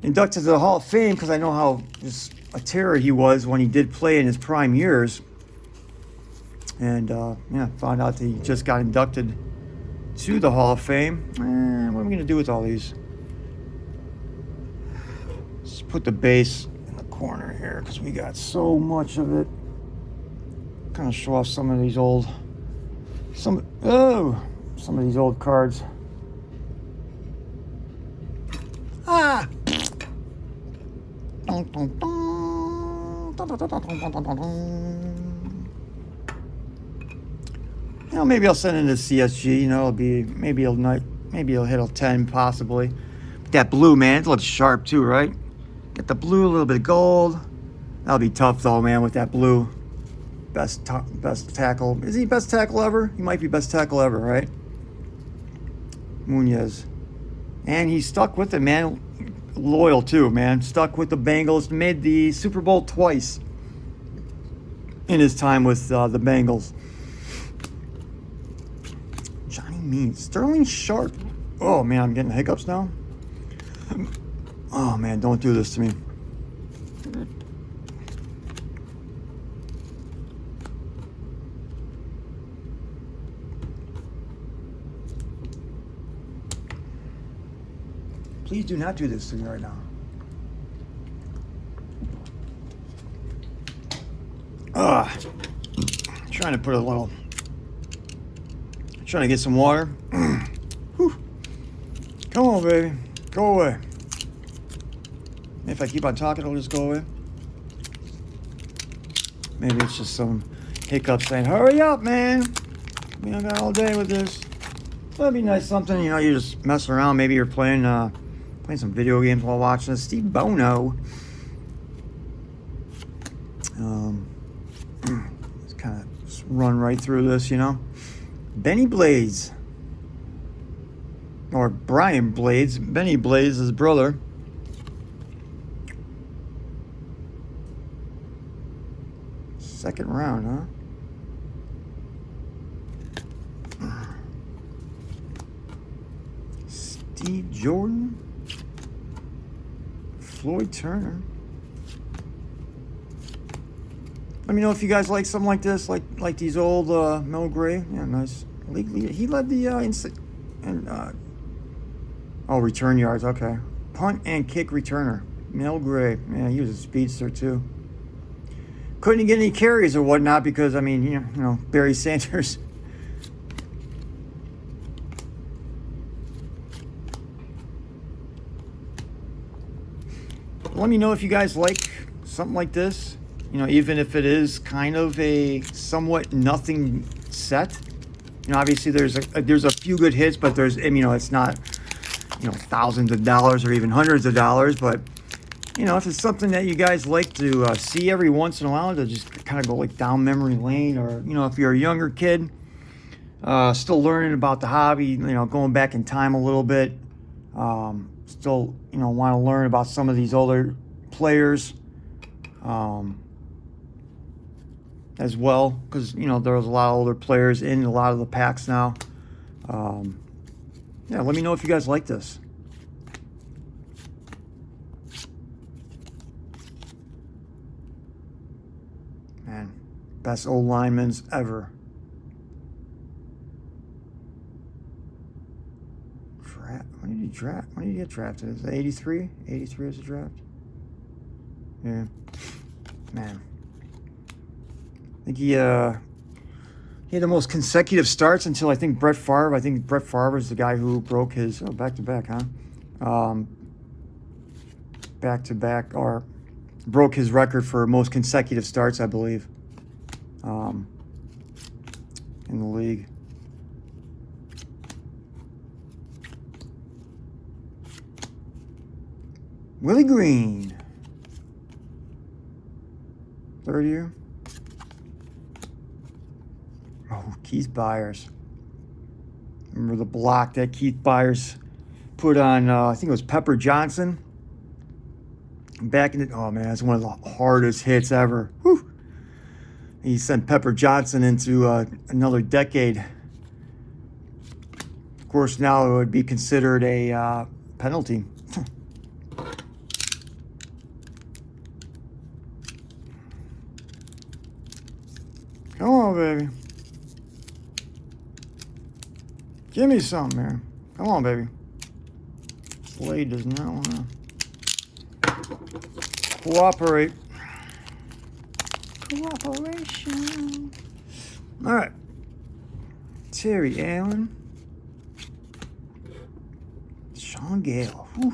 A: inducted to the Hall of Fame because I know how just a terror he was when he did play in his prime years. And found out that he just got inducted to the Hall of Fame. What are we gonna do with all these? Let's put the base in the corner here because we got so much of it. Kind of show off some of these old, some of these old cards. Ah. Maybe I'll send it to CSG. It'll be maybe it'll hit a 10 possibly. But that blue, man, it looks sharp too, right? Get the blue, a little bit of gold. That'll be tough though, man, with that blue. Best tackle. Is he best tackle ever? He might be best tackle ever, right? Munoz. And he stuck with it, man. Loyal too, man. Stuck with the Bengals. Made the Super Bowl twice in his time with the Bengals. Johnny Means. Sterling Sharp. Oh, man, I'm getting hiccups now. Oh, man, don't do this to me. Please do not do this to me right now. Trying to put a little... Trying to get some water. Whew. Come on, baby. Go away. If I keep on talking, it'll just go away. Maybe it's just some hiccups saying, hurry up, man. We don't got all day with this. That'd be nice something, you're just messing around. Maybe you're playing some video games while watching this. Steve Bono. Let's kind of run right through this, Benny Blades. Or Brian Blades. Benny Blades, his brother. Second round, huh? Steve Jordan. Floyd Turner. Let me know if you guys like something like this, like these old Mel Gray. Yeah, nice. He led the return yards. Okay, punt and kick returner. Mel Gray. Yeah, he was a speedster too. Couldn't get any carries or whatnot because Barry Sanders. Let me know if you guys like something like this. Even if it is kind of a somewhat nothing set. Obviously there's a few good hits, but there's it's not thousands of dollars or even hundreds of dollars. But if it's something that you guys like to see every once in a while, to just kind of go like down memory lane, or if you're a younger kid, still learning about the hobby, going back in time a little bit, still want to learn about some of these older players. As well, because there's a lot of older players in a lot of the packs now. Let me know if you guys like this. Man, best old linemen ever. When did he draft? When did he get drafted? Is it 83? 83 is the draft. Yeah, man. think he had the most consecutive starts until I think Brett Favre. I think Brett Favre was the guy who broke his back-to-back, huh? Back-to-back, or broke his record for most consecutive starts, I believe, in the league. Willie Green, third year. Oh, Keith Byers. Remember the block that Keith Byers put on, I think it was Pepper Johnson. Back in the, oh man, that's one of the hardest hits ever. Whew. He sent Pepper Johnson into another decade. Of course, now it would be considered a penalty. Come on, baby. Give me something, man. Come on, baby. Slade does not want to cooperate. Cooperation. All right. Terry Allen. Sean Gale. Whew.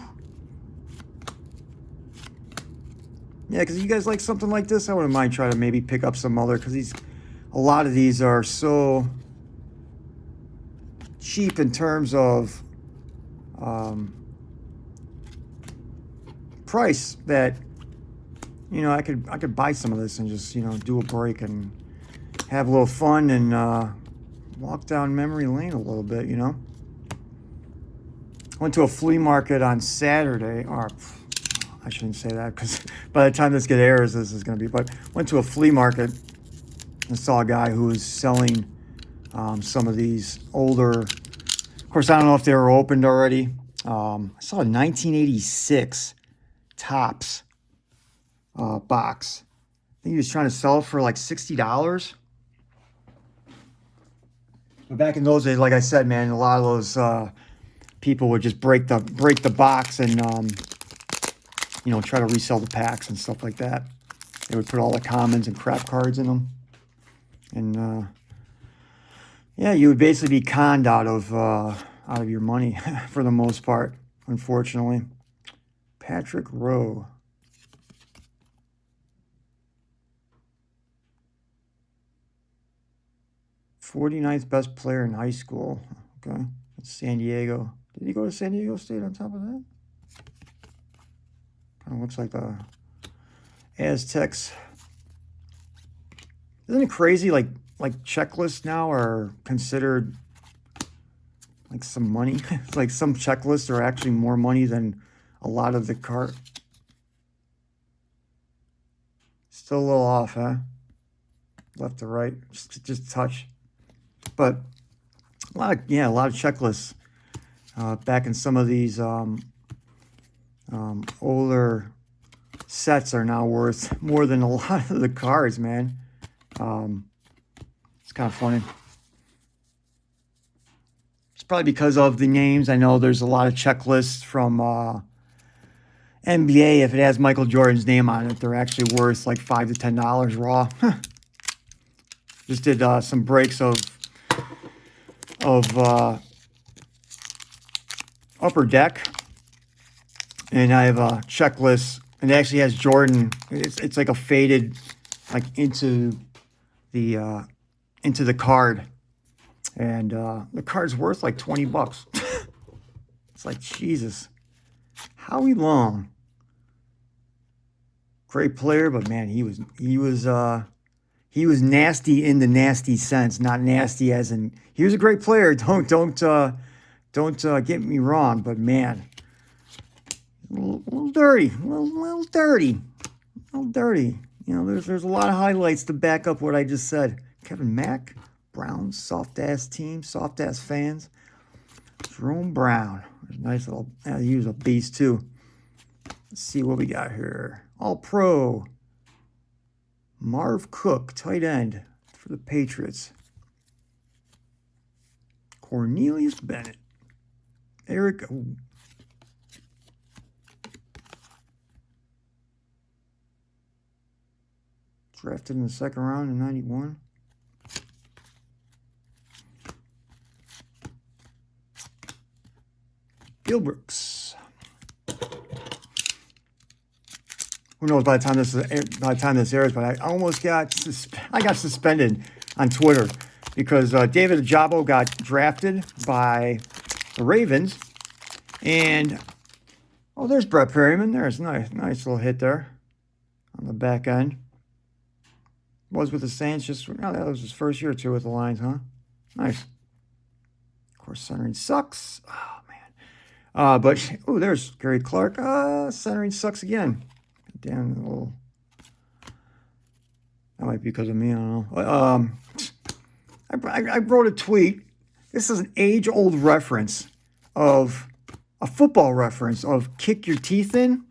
A: Yeah, because you guys like something like this, I wouldn't mind trying to maybe pick up some other, because a lot of these are so cheap in terms of price that, you know, I could buy some of this and just, you know, do a break and have a little fun and walk down memory lane a little bit, you know. Went to a flea market on Saturday, or I shouldn't say that because by the time this gets airs, this is going to be, but went to a flea market and saw a guy who was selling some of these older, of course, I don't know if they were opened already. I saw a 1986 Topps box. I think he was trying to sell it for like $60. But back in those days, like I said, man, a lot of those people would just break the box and you know, try to resell the packs and stuff like that. They would put all the commons and crap cards in them, and yeah, you would basically be conned out of your money for the most part, unfortunately. Patrick Rowe. 49th best player in high school. Okay. That's San Diego. Did he go to San Diego State on top of that? Kind of looks like the Aztecs. Isn't it crazy? Like checklists now are considered like some money. Like some checklists are actually more money than a lot of the cart. Still a little off, huh? Left to right, just a touch. But a lot of checklists back in some of these older sets are now worth more than a lot of the cards, man. It's kind of funny. It's probably because of the names. I know there's a lot of checklists from NBA. If it has Michael Jordan's name on it, they're actually worth like $5 to $10 raw. Just did some breaks of Upper Deck, and I have a checklist, and it actually has Jordan. It's like a faded, like into the card, and the card's worth like $20. It's like, Jesus, Howie Long, great player, but man, he was nasty in the nasty sense, not nasty as in he was a great player. Don't get me wrong, but man, a little dirty, a little dirty. You know, there's a lot of highlights to back up what I just said. Kevin Mack, Browns, soft ass team, soft ass fans. Jerome Brown, nice little. He was a beast too. Let's see what we got here. All Pro. Marv Cook, tight end for the Patriots. Cornelius Bennett. Eric. Ooh. Drafted in the second round in 91. Gilbrooks. Who knows by the time this airs? But I almost got suspended on Twitter because David Ajabo got drafted by the Ravens, and oh, there's Brett Perryman. There's a nice little hit there on the back end. Was with the Saints. That was his first year or two with the Lions, huh? Nice. Of course, centering sucks. Oh man. But there's Gary Clark. Centering sucks again. Damn, a little. That might be because of me. I don't know. I wrote a tweet. This is an age-old reference of a football reference of kick your teeth in.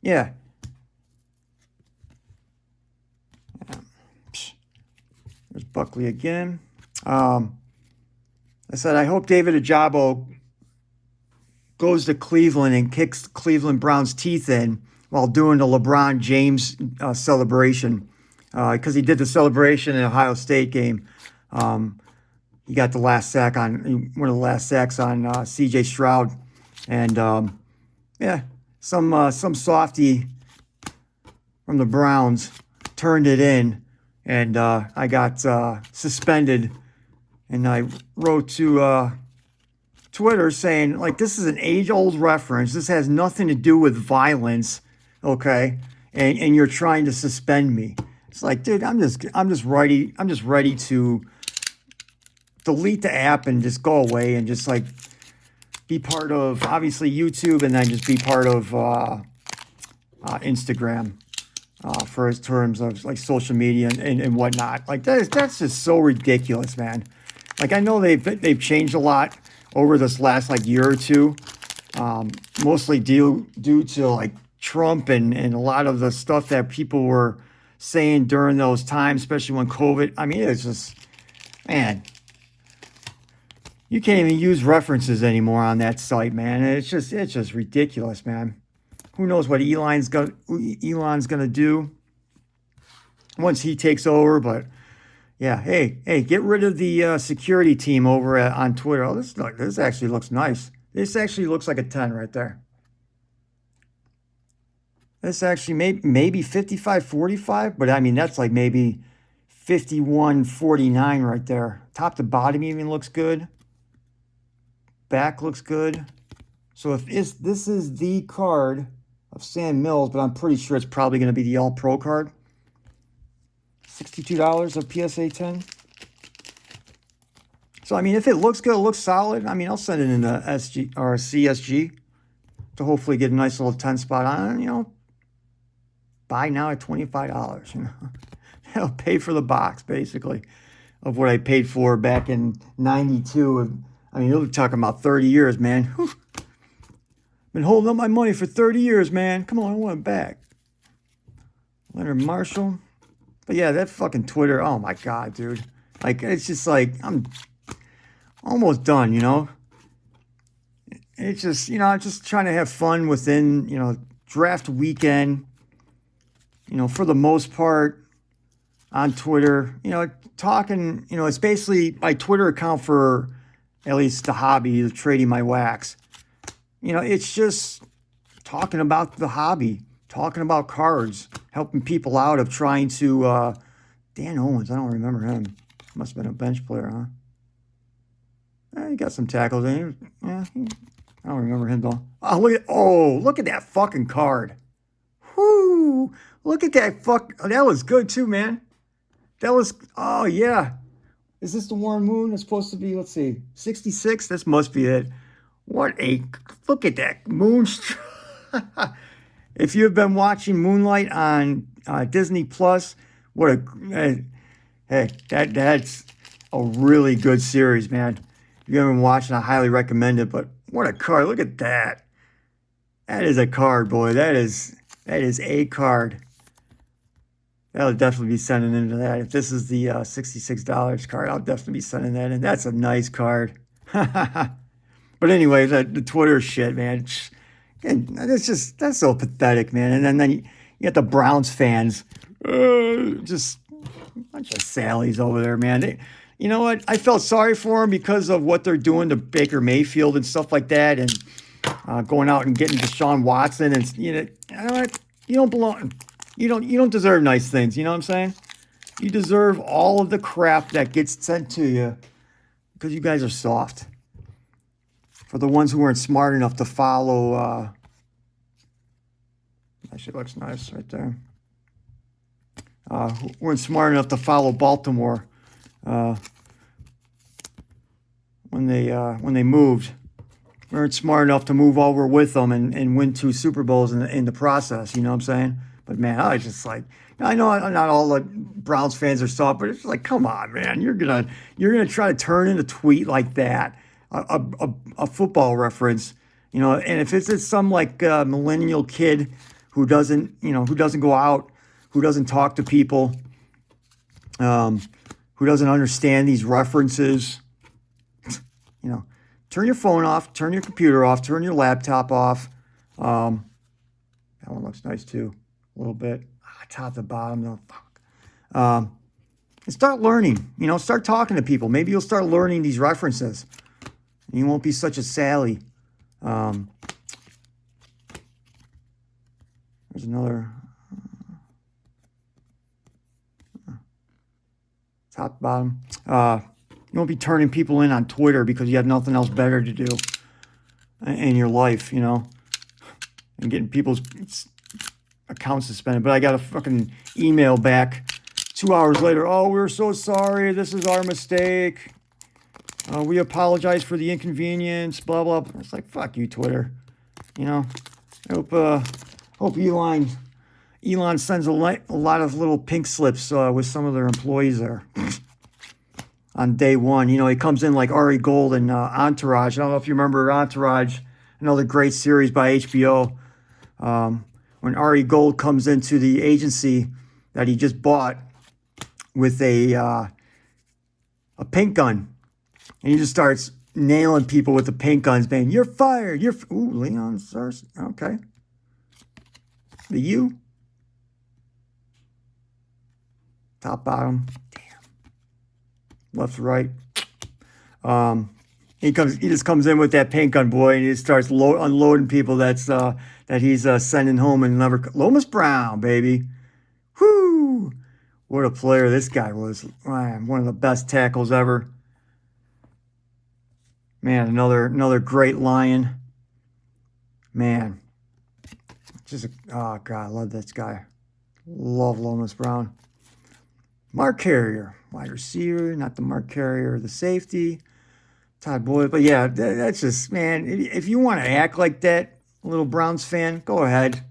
A: Yeah. There's Buckley again. I said, I hope David Ajabo goes to Cleveland and kicks Cleveland Browns' teeth in while doing the LeBron James celebration. Because he did the celebration in the Ohio State game. He got the last sack one of the last sacks on C.J. Stroud. And, some softy from the Browns turned it in. And I got suspended. And I wrote to Twitter saying, like, this is an age-old reference. This has nothing to do with violence, okay? And you're trying to suspend me. It's like, dude, I'm just ready to delete the app and just go away and just like be part of obviously YouTube and then just be part of Instagram for his terms of like social media and whatnot. Like that's just so ridiculous, man. Like I know they've changed a lot over this last like year or two, mostly due to like Trump and a lot of the stuff that people were saying during those times, especially when COVID. I mean, it's just, man, you can't even use references anymore on that site, man. It's just ridiculous, man. Who knows what Elon's gonna do once he takes over? But yeah, hey, get rid of the security team over on Twitter. Oh, this actually looks nice. This actually looks like a 10 right there. This actually maybe 55-45, but I mean, that's like maybe 51-49 right there. Top to bottom even looks good. Back looks good. So if this is the card of Sam Mills, but I'm pretty sure it's probably going to be the All-Pro card. $62 of PSA 10. So, I mean, if it looks good, it looks solid, I mean, I'll send it in a SG or a CSG to hopefully get a nice little 10 spot on, you know. Buy now at $25, you know. I'll pay for the box, basically, of what I paid for back in 92. I mean, you're talking about 30 years, man. Whew. Been holding up my money for 30 years, man. Come on, I want it back. Leonard Marshall. But yeah, that fucking Twitter, oh my God, dude. Like, it's just like, I'm almost done, you know. It's just, you know, I'm just trying to have fun within, you know, draft weekend. You know, for the most part, on Twitter, you know, talking, you know, it's basically my Twitter account for at least the hobby of trading my wax. You know, it's just talking about the hobby, talking about cards, helping people out of trying to, Dan Owens, I don't remember him. Must have been a bench player, huh? He got some tackles in him. Yeah, I don't remember him though. Look at that fucking card. Whoo! Look at that that was good too, man. That was, oh yeah. Is this the Warren Moon? It's supposed to be, let's see, 66? This must be it. Look at that moon. If you've been watching Moonlight on Disney Plus, hey, that's a really good series, man. If you haven't been watching, I highly recommend it, but what a card. Look at that. That is a card, boy. That is a card. I'll definitely be sending into that. If this is the $66 card, I'll definitely be sending that in. That's a nice card. But anyway, the Twitter shit, man. And that's so pathetic, man. And then you get the Browns fans Just a bunch of Sallies over there, man. You know what? I felt sorry for them because of what they're doing to Baker Mayfield and stuff like that, and going out and getting Deshaun Watson, and you know what? You don't belong. You don't deserve nice things. You know what I'm saying? You deserve all of the crap that gets sent to you because you guys are soft. For the ones who weren't smart enough to follow, actually looks nice right there. Who weren't smart enough to follow Baltimore when they moved. Weren't smart enough to move over with them and win 2 Super Bowls in the process. You know what I'm saying? But man, I was just like, I know not all the Browns fans are soft, but it's like, come on, man, you're gonna try to turn in a tweet like that, a football reference, you know, and if it's some like millennial kid who doesn't go out, who doesn't talk to people, who doesn't understand these references, you know, turn your phone off, turn your computer off, turn your laptop off. That one looks nice too, a little bit. Top to bottom, though. Fuck. And start learning. You know, start talking to people. Maybe you'll start learning these references. And you won't be such a Sally. There's another top bottom. You won't be turning people in on Twitter because you have nothing else better to do in your life, you know, and getting people's account suspended. But I got a fucking email back 2 hours later. Oh, we're so sorry. This is our mistake. We apologize for the inconvenience. Blah blah. It's like, fuck you, Twitter. You know. I hope Elon sends a lot of little pink slips with some of their employees there on day one. You know, he comes in like Ari Gold and Entourage. I don't know if you remember Entourage, another great series by HBO. When Ari Gold comes into the agency that he just bought with a paint gun, and he just starts nailing people with the paint guns, saying, "You're fired. Ooh, Leon Sars. Okay. The U. Top, bottom. Damn. Left, right. He just comes in with that paint gun, boy, and he just starts unloading people that he's sending home and never. Lomas Brown, baby. Whoo! What a player this guy was. Man, one of the best tackles ever. Man, another great Lion. Man. Oh, God, I love this guy. Love Lomas Brown. Mark Carrier, wide receiver, not the Mark Carrier, the safety. Todd Boyd. But yeah, that's just, man, if you want to act like that, little Browns fan, go ahead.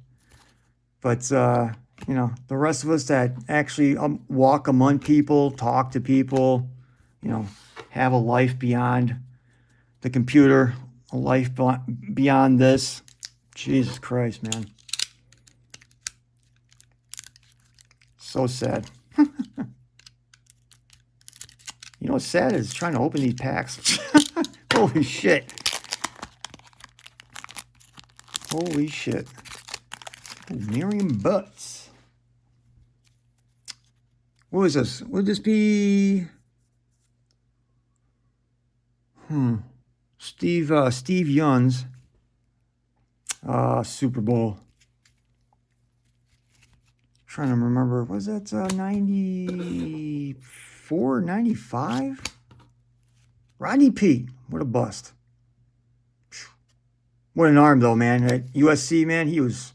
A: But, you know, the rest of us that actually walk among people, talk to people, you know, have a life beyond the computer, a life beyond this. Jesus Christ, man. So sad. You know what's sad is trying to open these packs. Holy shit. Holy shit. Miriam Butts. What was this? Would this be... Steve Young's Super Bowl. Trying to remember, was that 94, 95? Rodney Peete, what a bust. What an arm, though, man. At USC, man, he was,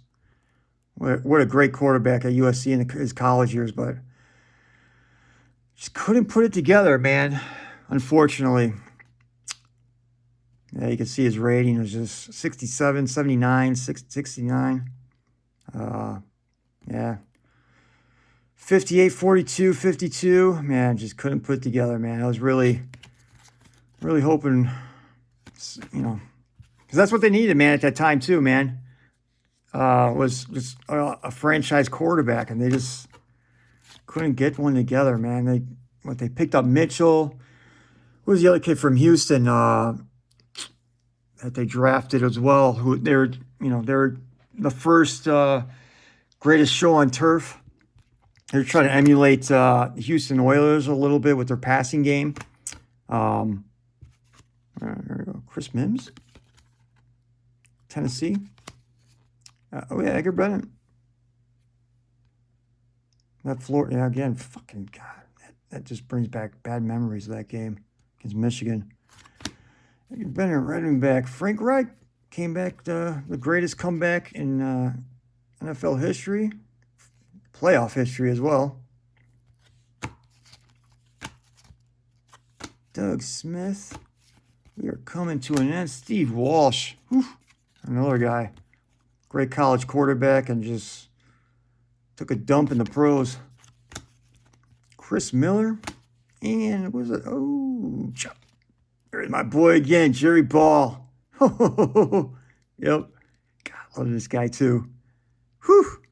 A: what a great quarterback at USC in his college years, but just couldn't put it together, man, unfortunately. Yeah, you can see his rating was just 67, 79, 69. Yeah. 58, 42, 52. Man, just couldn't put it together, man. I was really hoping, you know, because that's what they needed, man, at that time, too, man. Was just a franchise quarterback, and they just couldn't get one together, man. They picked up Mitchell. Who was the other kid from Houston that they drafted as well? Who they were the first greatest show on turf. They're trying to emulate the Houston Oilers a little bit with their passing game. There we go. Chris Mims, Tennessee. Oh yeah, Edgar Bennett. That floor, yeah, again, fucking God, that just brings back bad memories of that game against Michigan. Edgar Bennett, running back. Frank Reich came back, the greatest comeback in NFL history, playoff history as well. Doug Smith. We are coming to an end. Steve Walsh. Whew, another guy. Great college quarterback and just took a dump in the pros. Chris Miller. And what was it? Oh, there's my boy again, Jerry Ball. Yep. God, I love this guy too. Whew.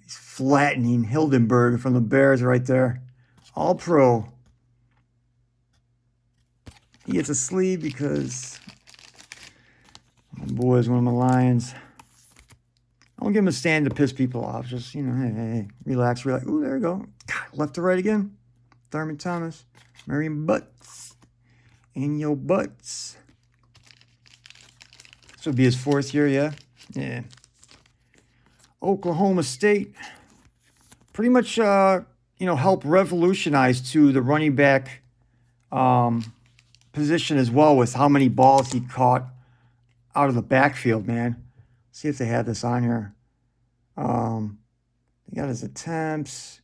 A: He's flattening Hildenberg from the Bears right there. All pro. He gets a sleeve because my boy is one of my Lions. I won't give him a stand to piss people off. Just, you know, hey, relax. Ooh, there you go. God, left to right again. Thurman Thomas. Marion Butts. In your butts. This would be his 4th year, yeah? Yeah. Oklahoma State. Pretty much, helped revolutionize to the running back position as well with how many balls he caught out of the backfield, man. See if they have this on here. They got his attempts.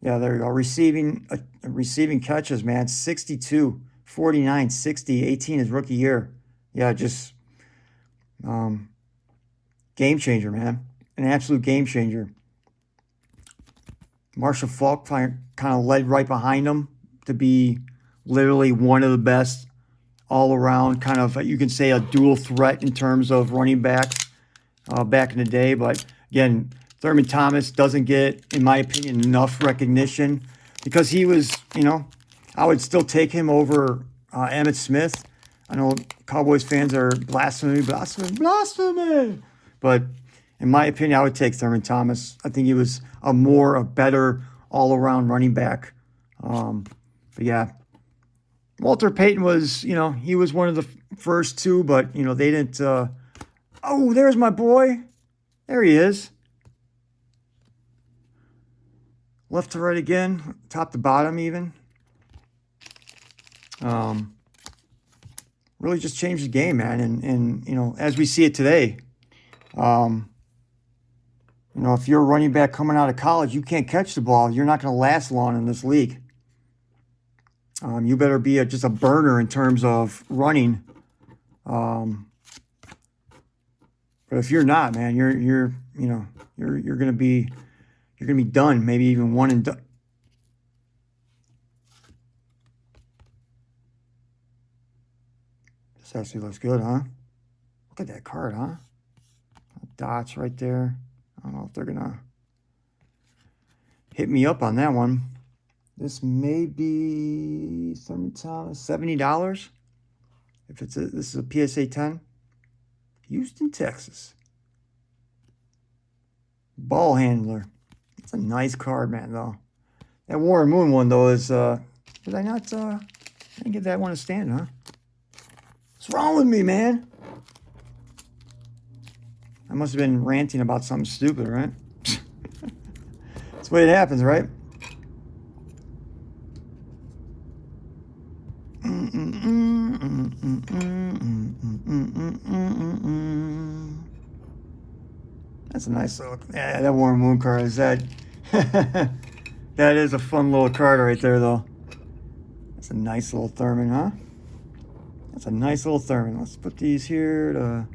A: Yeah, there you go. Receiving catches, man. 62, 49, 60, 18 his rookie year. Yeah, just game changer, man. An absolute game changer. Marshall Faulk kind of led right behind him to be literally one of the best all around, kind of, you can say, a dual threat in terms of running backs back in the day. But again, Thurman Thomas doesn't get, in my opinion, enough recognition because he was, I would still take him over Emmett Smith. I know Cowboys fans are blasphemy. But in my opinion, I would take Thurman Thomas. I think he was a better all-around running back. But yeah, Walter Payton was, he was one of the first two, but, they didn't. Oh, there's my boy. There he is. Left to right again, top to bottom even. Really just changed the game, man. And as we see it today, if you're a running back coming out of college, you can't catch the ball. You're not going to last long in this league. You better be just a burner in terms of running. But if you're not, man, you're going to be done. Maybe even one and done. This actually looks good, huh? Look at that card, huh? Dots right there. I don't know if they're gonna hit me up on that one. This may be $70. If this is a PSA 10. Houston, Texas. Ball handler. It's a nice card, man, though. That Warren Moon one, though, is did I not I didn't give that one a stand, huh? What's wrong with me, man? I must have been ranting about something stupid, right? That's the way it happens, right? That's a nice little, yeah, that Warren Moon card is that. That is a fun little card right there, though. That's a nice little Thurman, huh? That's a nice little Thurman. Let's put these here to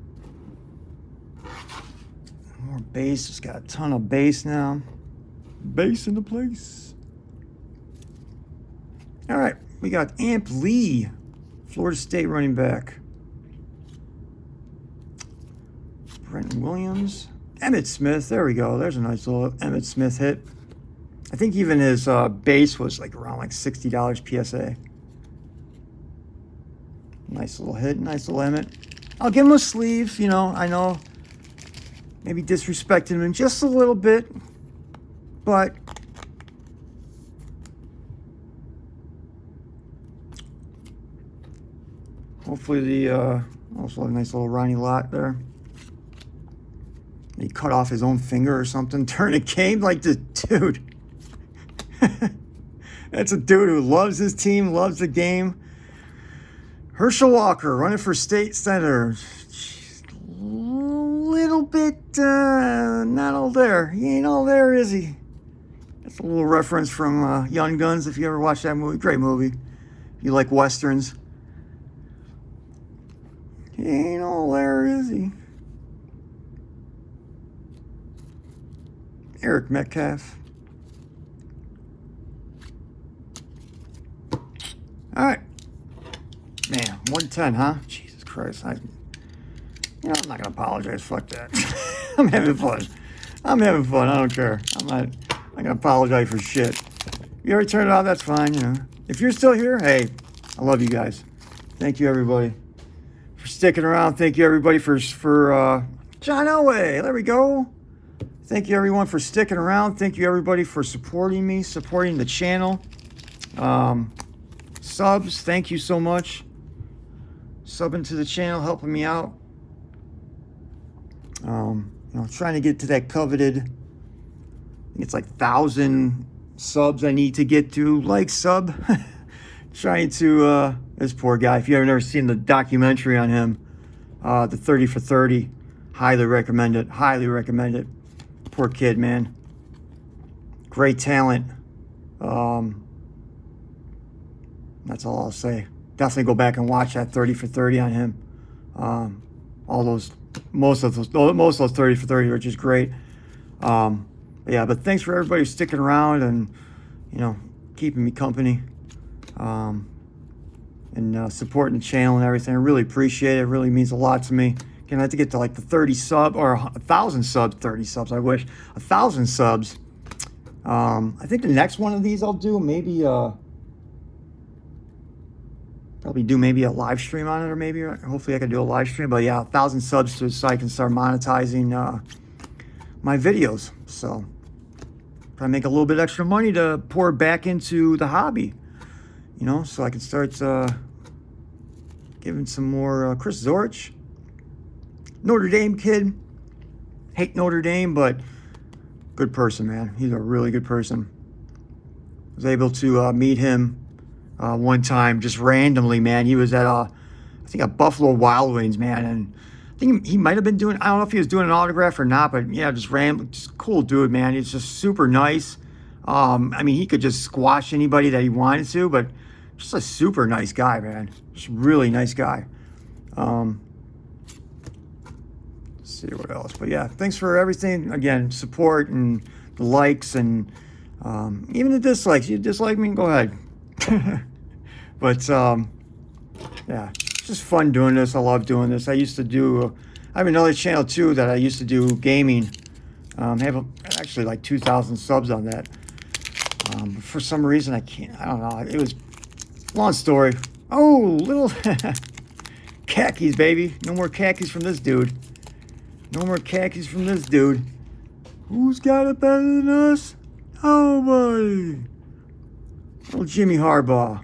A: more base. It's got a ton of base now. Base in the place. All right, we got Amp Lee, Florida State running back. Brent Williams. Emmett Smith. There we go. There's a nice little Emmett Smith hit. I think even his base was around $60 PSA. Nice little hit. Nice little Emmett. I'll give him a sleeve. I know maybe disrespected him just a little bit. But hopefully the also a nice little Ronnie Lott there. He cut off his own finger or something during a game. Like, the dude. That's a dude who loves his team, loves the game. Herschel Walker running for state senator. Little bit not all there. He ain't all there, is he? That's a little reference from Young Guns, if you ever watched that movie. Great movie. If you like westerns. He ain't all there, is he? Eric Metcalf. All right. Man, 110, huh? Jesus Christ. I'm not going to apologize. Fuck that. I'm having fun. I don't care. I'm not going to apologize for shit. If you already turned it off, that's fine. If you're still here, hey, I love you guys. Thank you, everybody, for sticking around. Thank you, everybody, for John Elway. There we go. Thank you, everyone, for sticking around. Thank you, everybody, for supporting me, supporting the channel. Subs, thank you so much. Subbing to the channel, helping me out. Trying to get to that coveted, I think it's like 1,000 subs I need to get to. Sub. Trying to, this poor guy, if you haven't ever seen the documentary on him, the 30 for 30, highly recommend it. Highly recommend it. Poor kid, man. Great talent. That's all I'll say. Definitely go back and watch that 30 for 30 on him. Most of those 30 for 30 are just great. But thanks for everybody sticking around and, keeping me company. And supporting the channel and everything. I really appreciate it. It really means a lot to me. Again, I have to get to like the 30 sub or 1,000 subs, 30 subs, I wish. 1,000 subs. I think the next one of these I'll do, maybe probably do maybe a live stream on it, or maybe hopefully I can do a live stream. But yeah, 1,000 subs so I can start monetizing my videos. So try to make a little bit extra money to pour back into the hobby, so I can start giving some more. Chris Zorich, Notre Dame kid. Hate Notre Dame, but good person, man. He's a really good person. Was able to meet him one time just randomly, man. He was at I think at Buffalo Wild Wings, man, and I think he might have been doing, I don't know if he was doing an autograph or not, but yeah, just cool dude, man. He's just super nice. He could just squash anybody that he wanted to, but just a super nice guy, man. Just really nice guy. Let's see what else. But yeah, thanks for everything. Again, support and the likes and even the dislikes. You dislike me, go ahead. But yeah, it's just fun doing this. I love doing this. I have another channel too that I used to do gaming. Have actually like 2,000 subs on that. But for some reason I don't know. It was long story. Oh, little khakis, baby. No more khakis from this dude. No more khakis from this dude. Who's got it better than us? Nobody. Little Jimmy Harbaugh.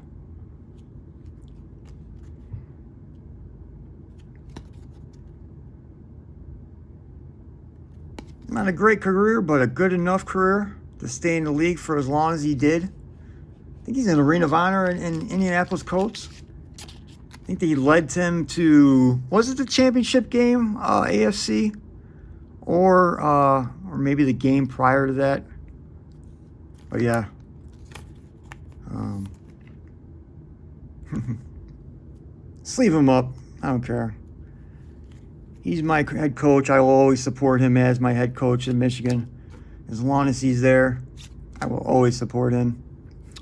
A: Not a great career, but a good enough career to stay in the league for as long as he did. I think he's in the Ring of Honor in Indianapolis Colts. I think that he led him to, was it the championship game, AFC? Or maybe the game prior to that. But yeah. Sleeve him up. I don't care. He's my head coach. I will always support him as my head coach in Michigan. As long as he's there, I will always support him.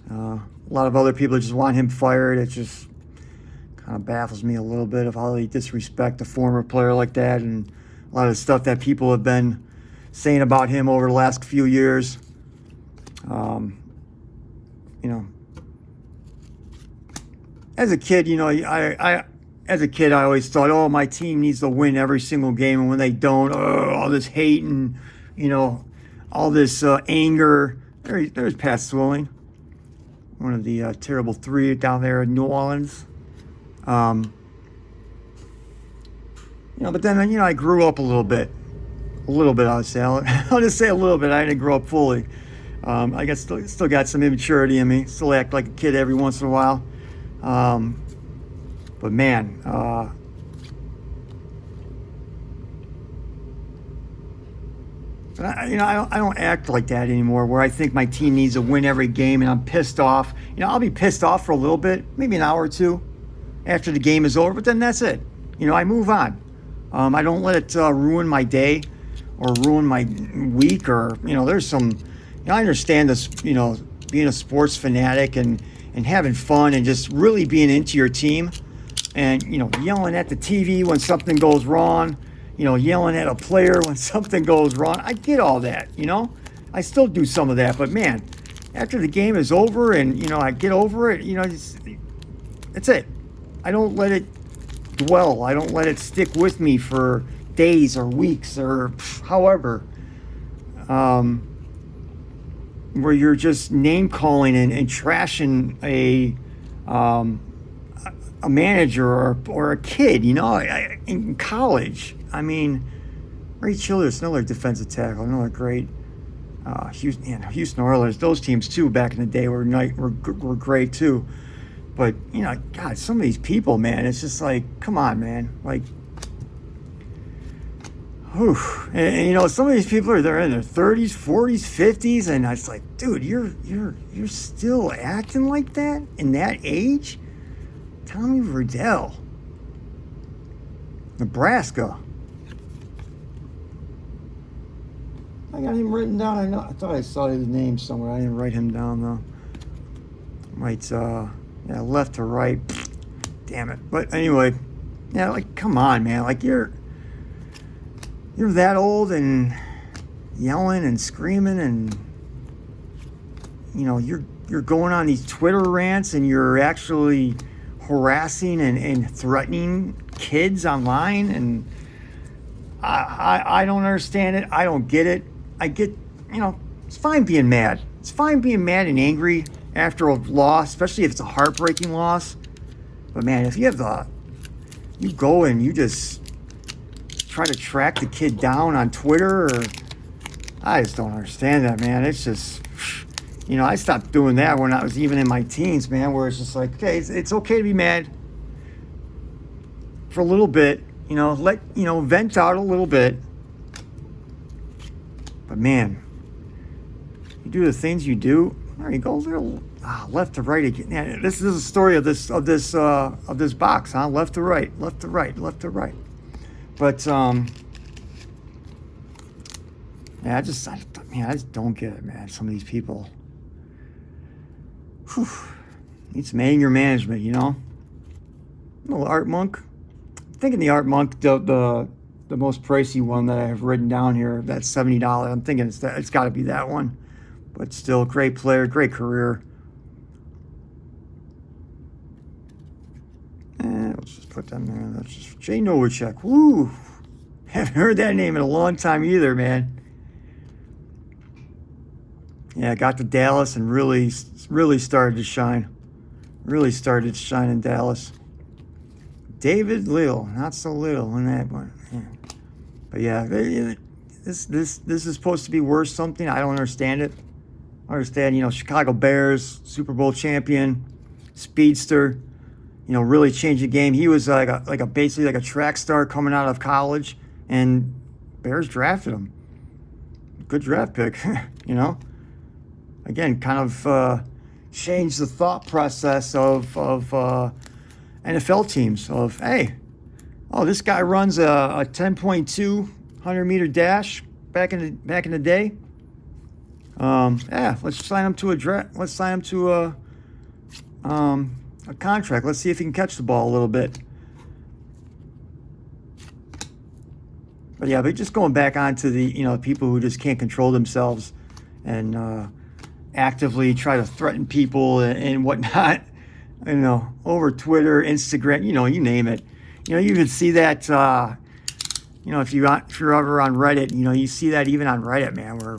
A: A lot of other people just want him fired. It just kind of baffles me a little bit of how they disrespect a former player like that, and a lot of the stuff that people have been saying about him over the last few years. As a kid, I always thought, oh, my team needs to win every single game, and when they don't, all this hate and, all this anger. There's Pat Swilling, one of the terrible three down there in New Orleans. But then, I grew up a little bit. I would say. I'll just say a little bit. I didn't grow up fully. I guess still got some immaturity in me. Still act like a kid every once in a while. But man, I don't act like that anymore. Where I think my team needs to win every game, and I'm pissed off. I'll be pissed off for a little bit, maybe an hour or two, after the game is over. But then that's it. I move on. I don't let it ruin my day or ruin my week. Or there's some. I understand this. Being a sports fanatic and having fun and just really being into your team, and yelling at the TV when something goes wrong. Yelling at a player when something goes wrong. I get all that, I still do some of that. But, man, after the game is over and, I get over it, that's it. I don't let it dwell. I don't let it stick with me for days or weeks or however. Where you're just name-calling and trashing a manager or a kid, in college. I mean, Ray Childress, another defensive tackle, another great Houston Oilers. Those teams too back in the day were great too. But God, some of these people, man, it's just like, come on, man, like, whew. And some of these people they're in their 30s, 40s, 50s, and it's like, dude, you're still acting like that in that age. Tommy Verdell, Nebraska. I got him written down. I thought I saw his name somewhere. I didn't write him down though. Might left to right. Damn it. But anyway, like, come on, man. Like, you're that old and yelling and screaming and you're going on these Twitter rants and you're actually harassing and threatening kids online, and I don't understand it. I don't get it. I get, it's fine being mad. It's fine being mad and angry after a loss, especially if it's a heartbreaking loss. But man, if you go and you just try to track the kid down on Twitter, I just don't understand that, man. It's just, I stopped doing that when I was even in my teens, man, where it's just like, okay, it's okay to be mad for a little bit, let, vent out a little bit. But man, you do the things you do, there you go, little left to right again. Yeah, this is a story of this box, huh? Left to right, left to right, left to right. But I just don't get it, man. Some of these people. Whew. Need some anger management, A little Art Monk. I'm thinking the Art Monk, the most pricey one that I have written down here, that's $70. I'm thinking it's got to be that one. But still, great player, great career. Let's just put them there. That's just Jay Novacek. Woo! Haven't heard that name in a long time either, man. Yeah, got to Dallas and really started to shine. Really started to shine in Dallas. David Little, not so little in that one. Yeah. But yeah, this is supposed to be worth something. I don't understand it. I understand, Chicago Bears, Super Bowl champion, speedster, really changed the game. He was basically like a track star coming out of college, and Bears drafted him. Good draft pick, Again, kind of changed the thought process of NFL teams of, hey, this guy runs a 10.2 100-meter dash back in the day. Let's sign him to let's sign him to a contract. Let's see if he can catch the ball a little bit. But yeah, but just going back onto the people who just can't control themselves and actively try to threaten people and whatnot, over Twitter, Instagram, you name it. You even see that if you're ever on Reddit, you see that even on Reddit, man, where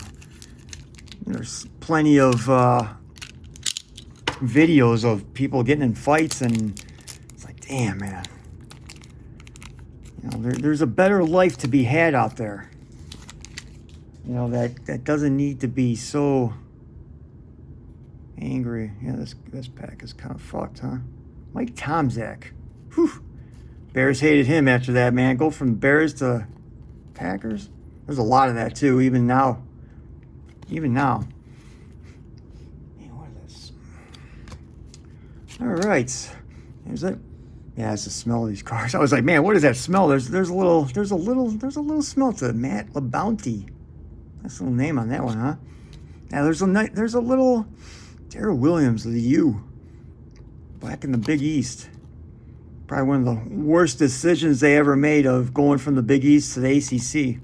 A: There's plenty of videos of people getting in fights, and it's like, damn, man. You know, there's a better life to be had out there. You know, that doesn't need to be so angry. Yeah, this pack is kind of fucked, huh? Mike Tomczak. Whew. Bears hated him after that, man. Go from Bears to Packers. There's a lot of that too, even now. Even now. Man, what is this? All right. Is that? Yeah, it's the smell of these cars. I was like, man, what is that smell? There's a little smell to it. Matt LaBounty. That's a little name on that one, huh? Now there's a little Darrell Williams of the U. Back in the Big East. Probably one of the worst decisions they ever made of going from the Big East to the ACC.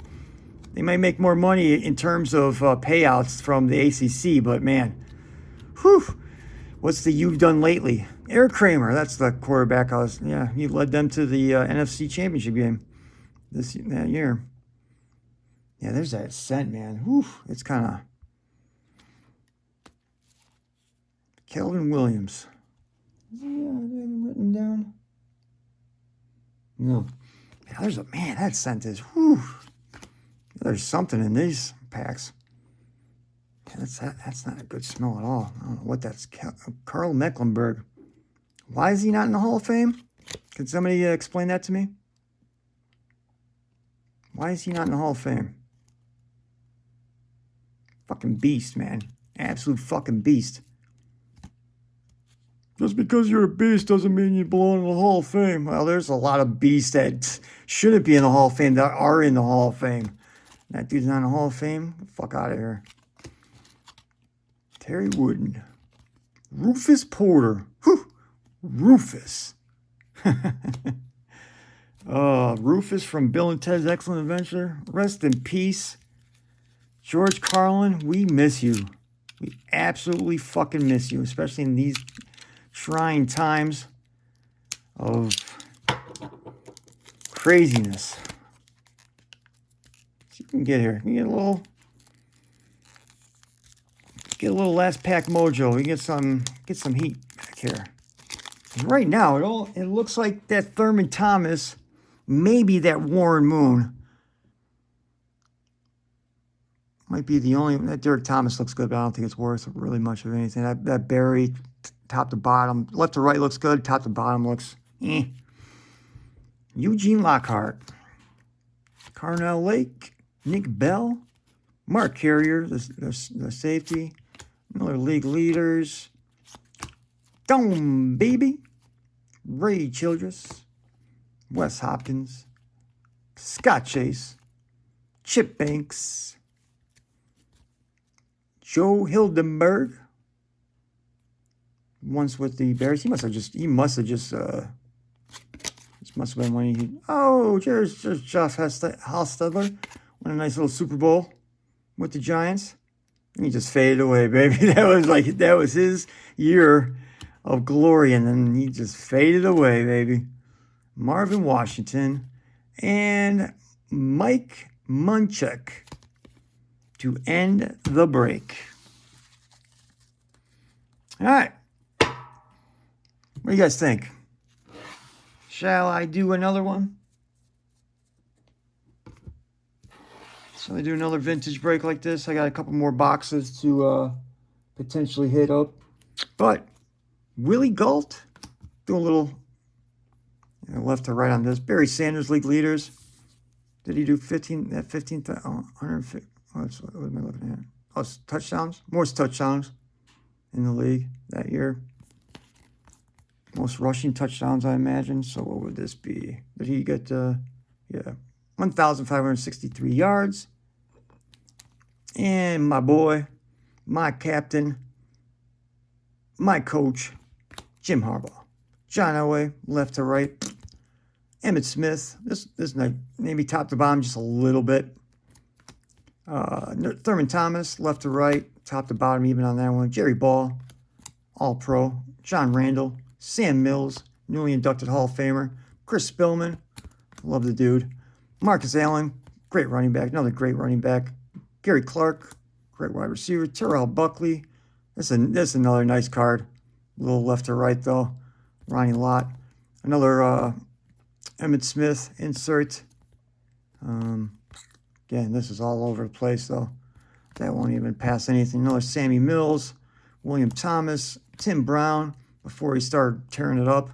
A: They might make more money in terms of payouts from the ACC, but man, whew, what's the U done lately? Eric Kramer, that's the quarterback. He led them to the NFC Championship game that year. Yeah, there's that scent, man. Whew, it's kind of Kelvin Williams. Yeah, written down. No. Yeah, that scent is, whew. There's something in these packs. That's not a good smell at all. I don't know what that's. Carl Mecklenburg. Why is he not in the Hall of Fame? Can somebody explain that to me? Why is he not in the Hall of Fame? Fucking beast, man. Absolute fucking beast. Just because you're a beast doesn't mean you belong in the Hall of Fame. Well, there's a lot of beasts that shouldn't be in the Hall of Fame that are in the Hall of Fame. That dude's not in the Hall of Fame? Get the fuck out of here. Terry Wooden. Rufus Porter. Whew. Rufus. Rufus from Bill and Ted's Excellent Adventure. Rest in peace. George Carlin, we miss you. We absolutely fucking miss you, especially in these trying times of craziness. See if we can get here. We can get a little last pack mojo. We get some heat back here. Right now, it looks like that Thurman Thomas, maybe that Warren Moon, might be the only. That Derek Thomas looks good, but I don't think it's worth really much of anything. That Barry, top to bottom, left to right looks good. Top to bottom looks eh. Eugene Lockhart, Carnell Lake, Nick Bell, Mark Carrier, the safety, Miller League leaders. Dome Baby, Ray Childress, Wes Hopkins, Scott Chase, Chip Banks, Joe Hildenberg. Once with the Bears, he must have just. This must have been when he. Oh, there's Jeff Hostetler. Won a nice little Super Bowl with the Giants. And he just faded away, baby. That was his year of glory, and then he just faded away, baby. Marvin Washington and Mike Munchak to end the break. All right. What do you guys think? Shall I do another one? Shall I do another vintage break like this? I got a couple more boxes to potentially hit up. But Willie Galt, do a little left to right on this. Barry Sanders, league leaders. Did he do 15? That 15, 150. What am I looking at? Oh, touchdowns. Most touchdowns in the league that year. Most rushing touchdowns, I imagine. So what would this be? Did he get, 1,563 yards. And my boy, my captain, my coach, Jim Harbaugh. John Elway, left to right. Emmett Smith, this night, maybe top to bottom just a little bit. Thurman Thomas, left to right, top to bottom even on that one. Jerry Ball, All-Pro. John Randall, Sam Mills, newly inducted Hall of Famer. Chris Spillman, love the dude. Marcus Allen, great running back, another great running back. Gary Clark, great wide receiver. Terrell Buckley. This is another nice card. A little left to right, though. Ronnie Lott. Another Emmett Smith insert. Again, this is all over the place, though. That won't even pass anything. Another Sammy Mills, William Thomas, Tim Brown, before he started tearing it up.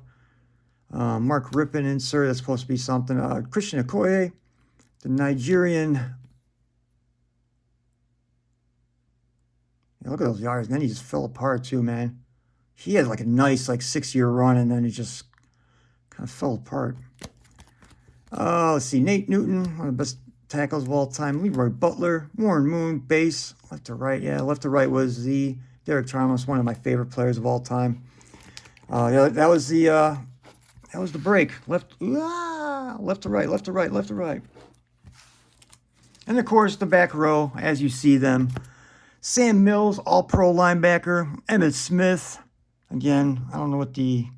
A: Mark Rippon insert. That's supposed to be something. Christian Okoye, the Nigerian. Yeah, look at those yards. And then he just fell apart, too, man. He had like a nice, like, 6-year run, and then he just kind of fell apart. Let's see. Nate Newton, one of the best tackles of all time. Leroy Butler, Warren Moon, base, left to right. Yeah, left to right was the Derek Thomas, one of my favorite players of all time. Yeah, that was the break. Left to right, left to right, left to right. And of course, the back row, as you see them. Sam Mills, all-pro linebacker. Emmitt Smith. Again, I don't know what the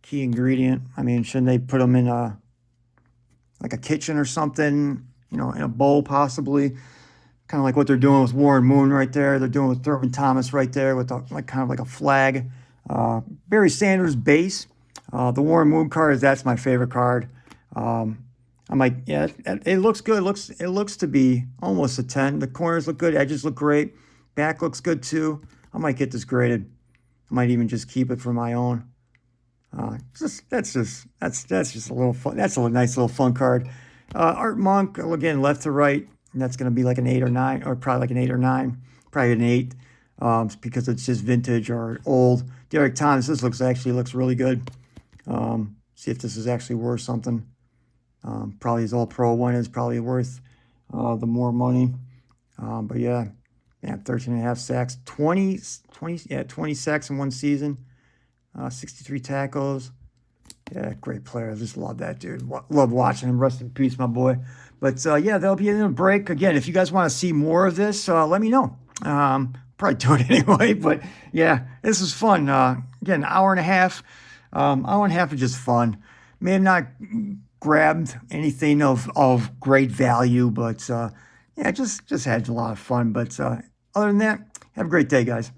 A: key ingredient. I mean, shouldn't they put them in like a kitchen or something? You know, in a bowl possibly. Kind of like what they're doing with Warren Moon right there. They're doing with Thurman Thomas right there with kind of like a flag. Barry Sanders base. The Warren Moon card that's my favorite card. I'm like, yeah, it looks good. It looks to be almost a 10. The corners look good. Edges look great. Back looks good too. I might get this graded. I might even just keep it for my own. That's just a little fun. That's a nice little fun card. Art Monk, again, left to right. And that's going to be like an 8 or 9, or probably like an 8 or 9. Probably an 8 because it's just vintage or old. Derek Thomas, this actually looks really good. See if this is actually worth something. Probably his all-pro one is probably worth the more money. But yeah, 13.5 sacks. 20 sacks in one season. 63 tackles. Yeah, great player. I just love that dude. Love watching him. Rest in peace, my boy. But yeah, that'll be in a break. Again, if you guys want to see more of this, let me know. Probably do it anyway. But yeah, this was fun. Again, hour and a half. Hour and a half of just fun. May have not grabbed anything of great value, but yeah, just had a lot of fun. But other than that, have a great day, guys.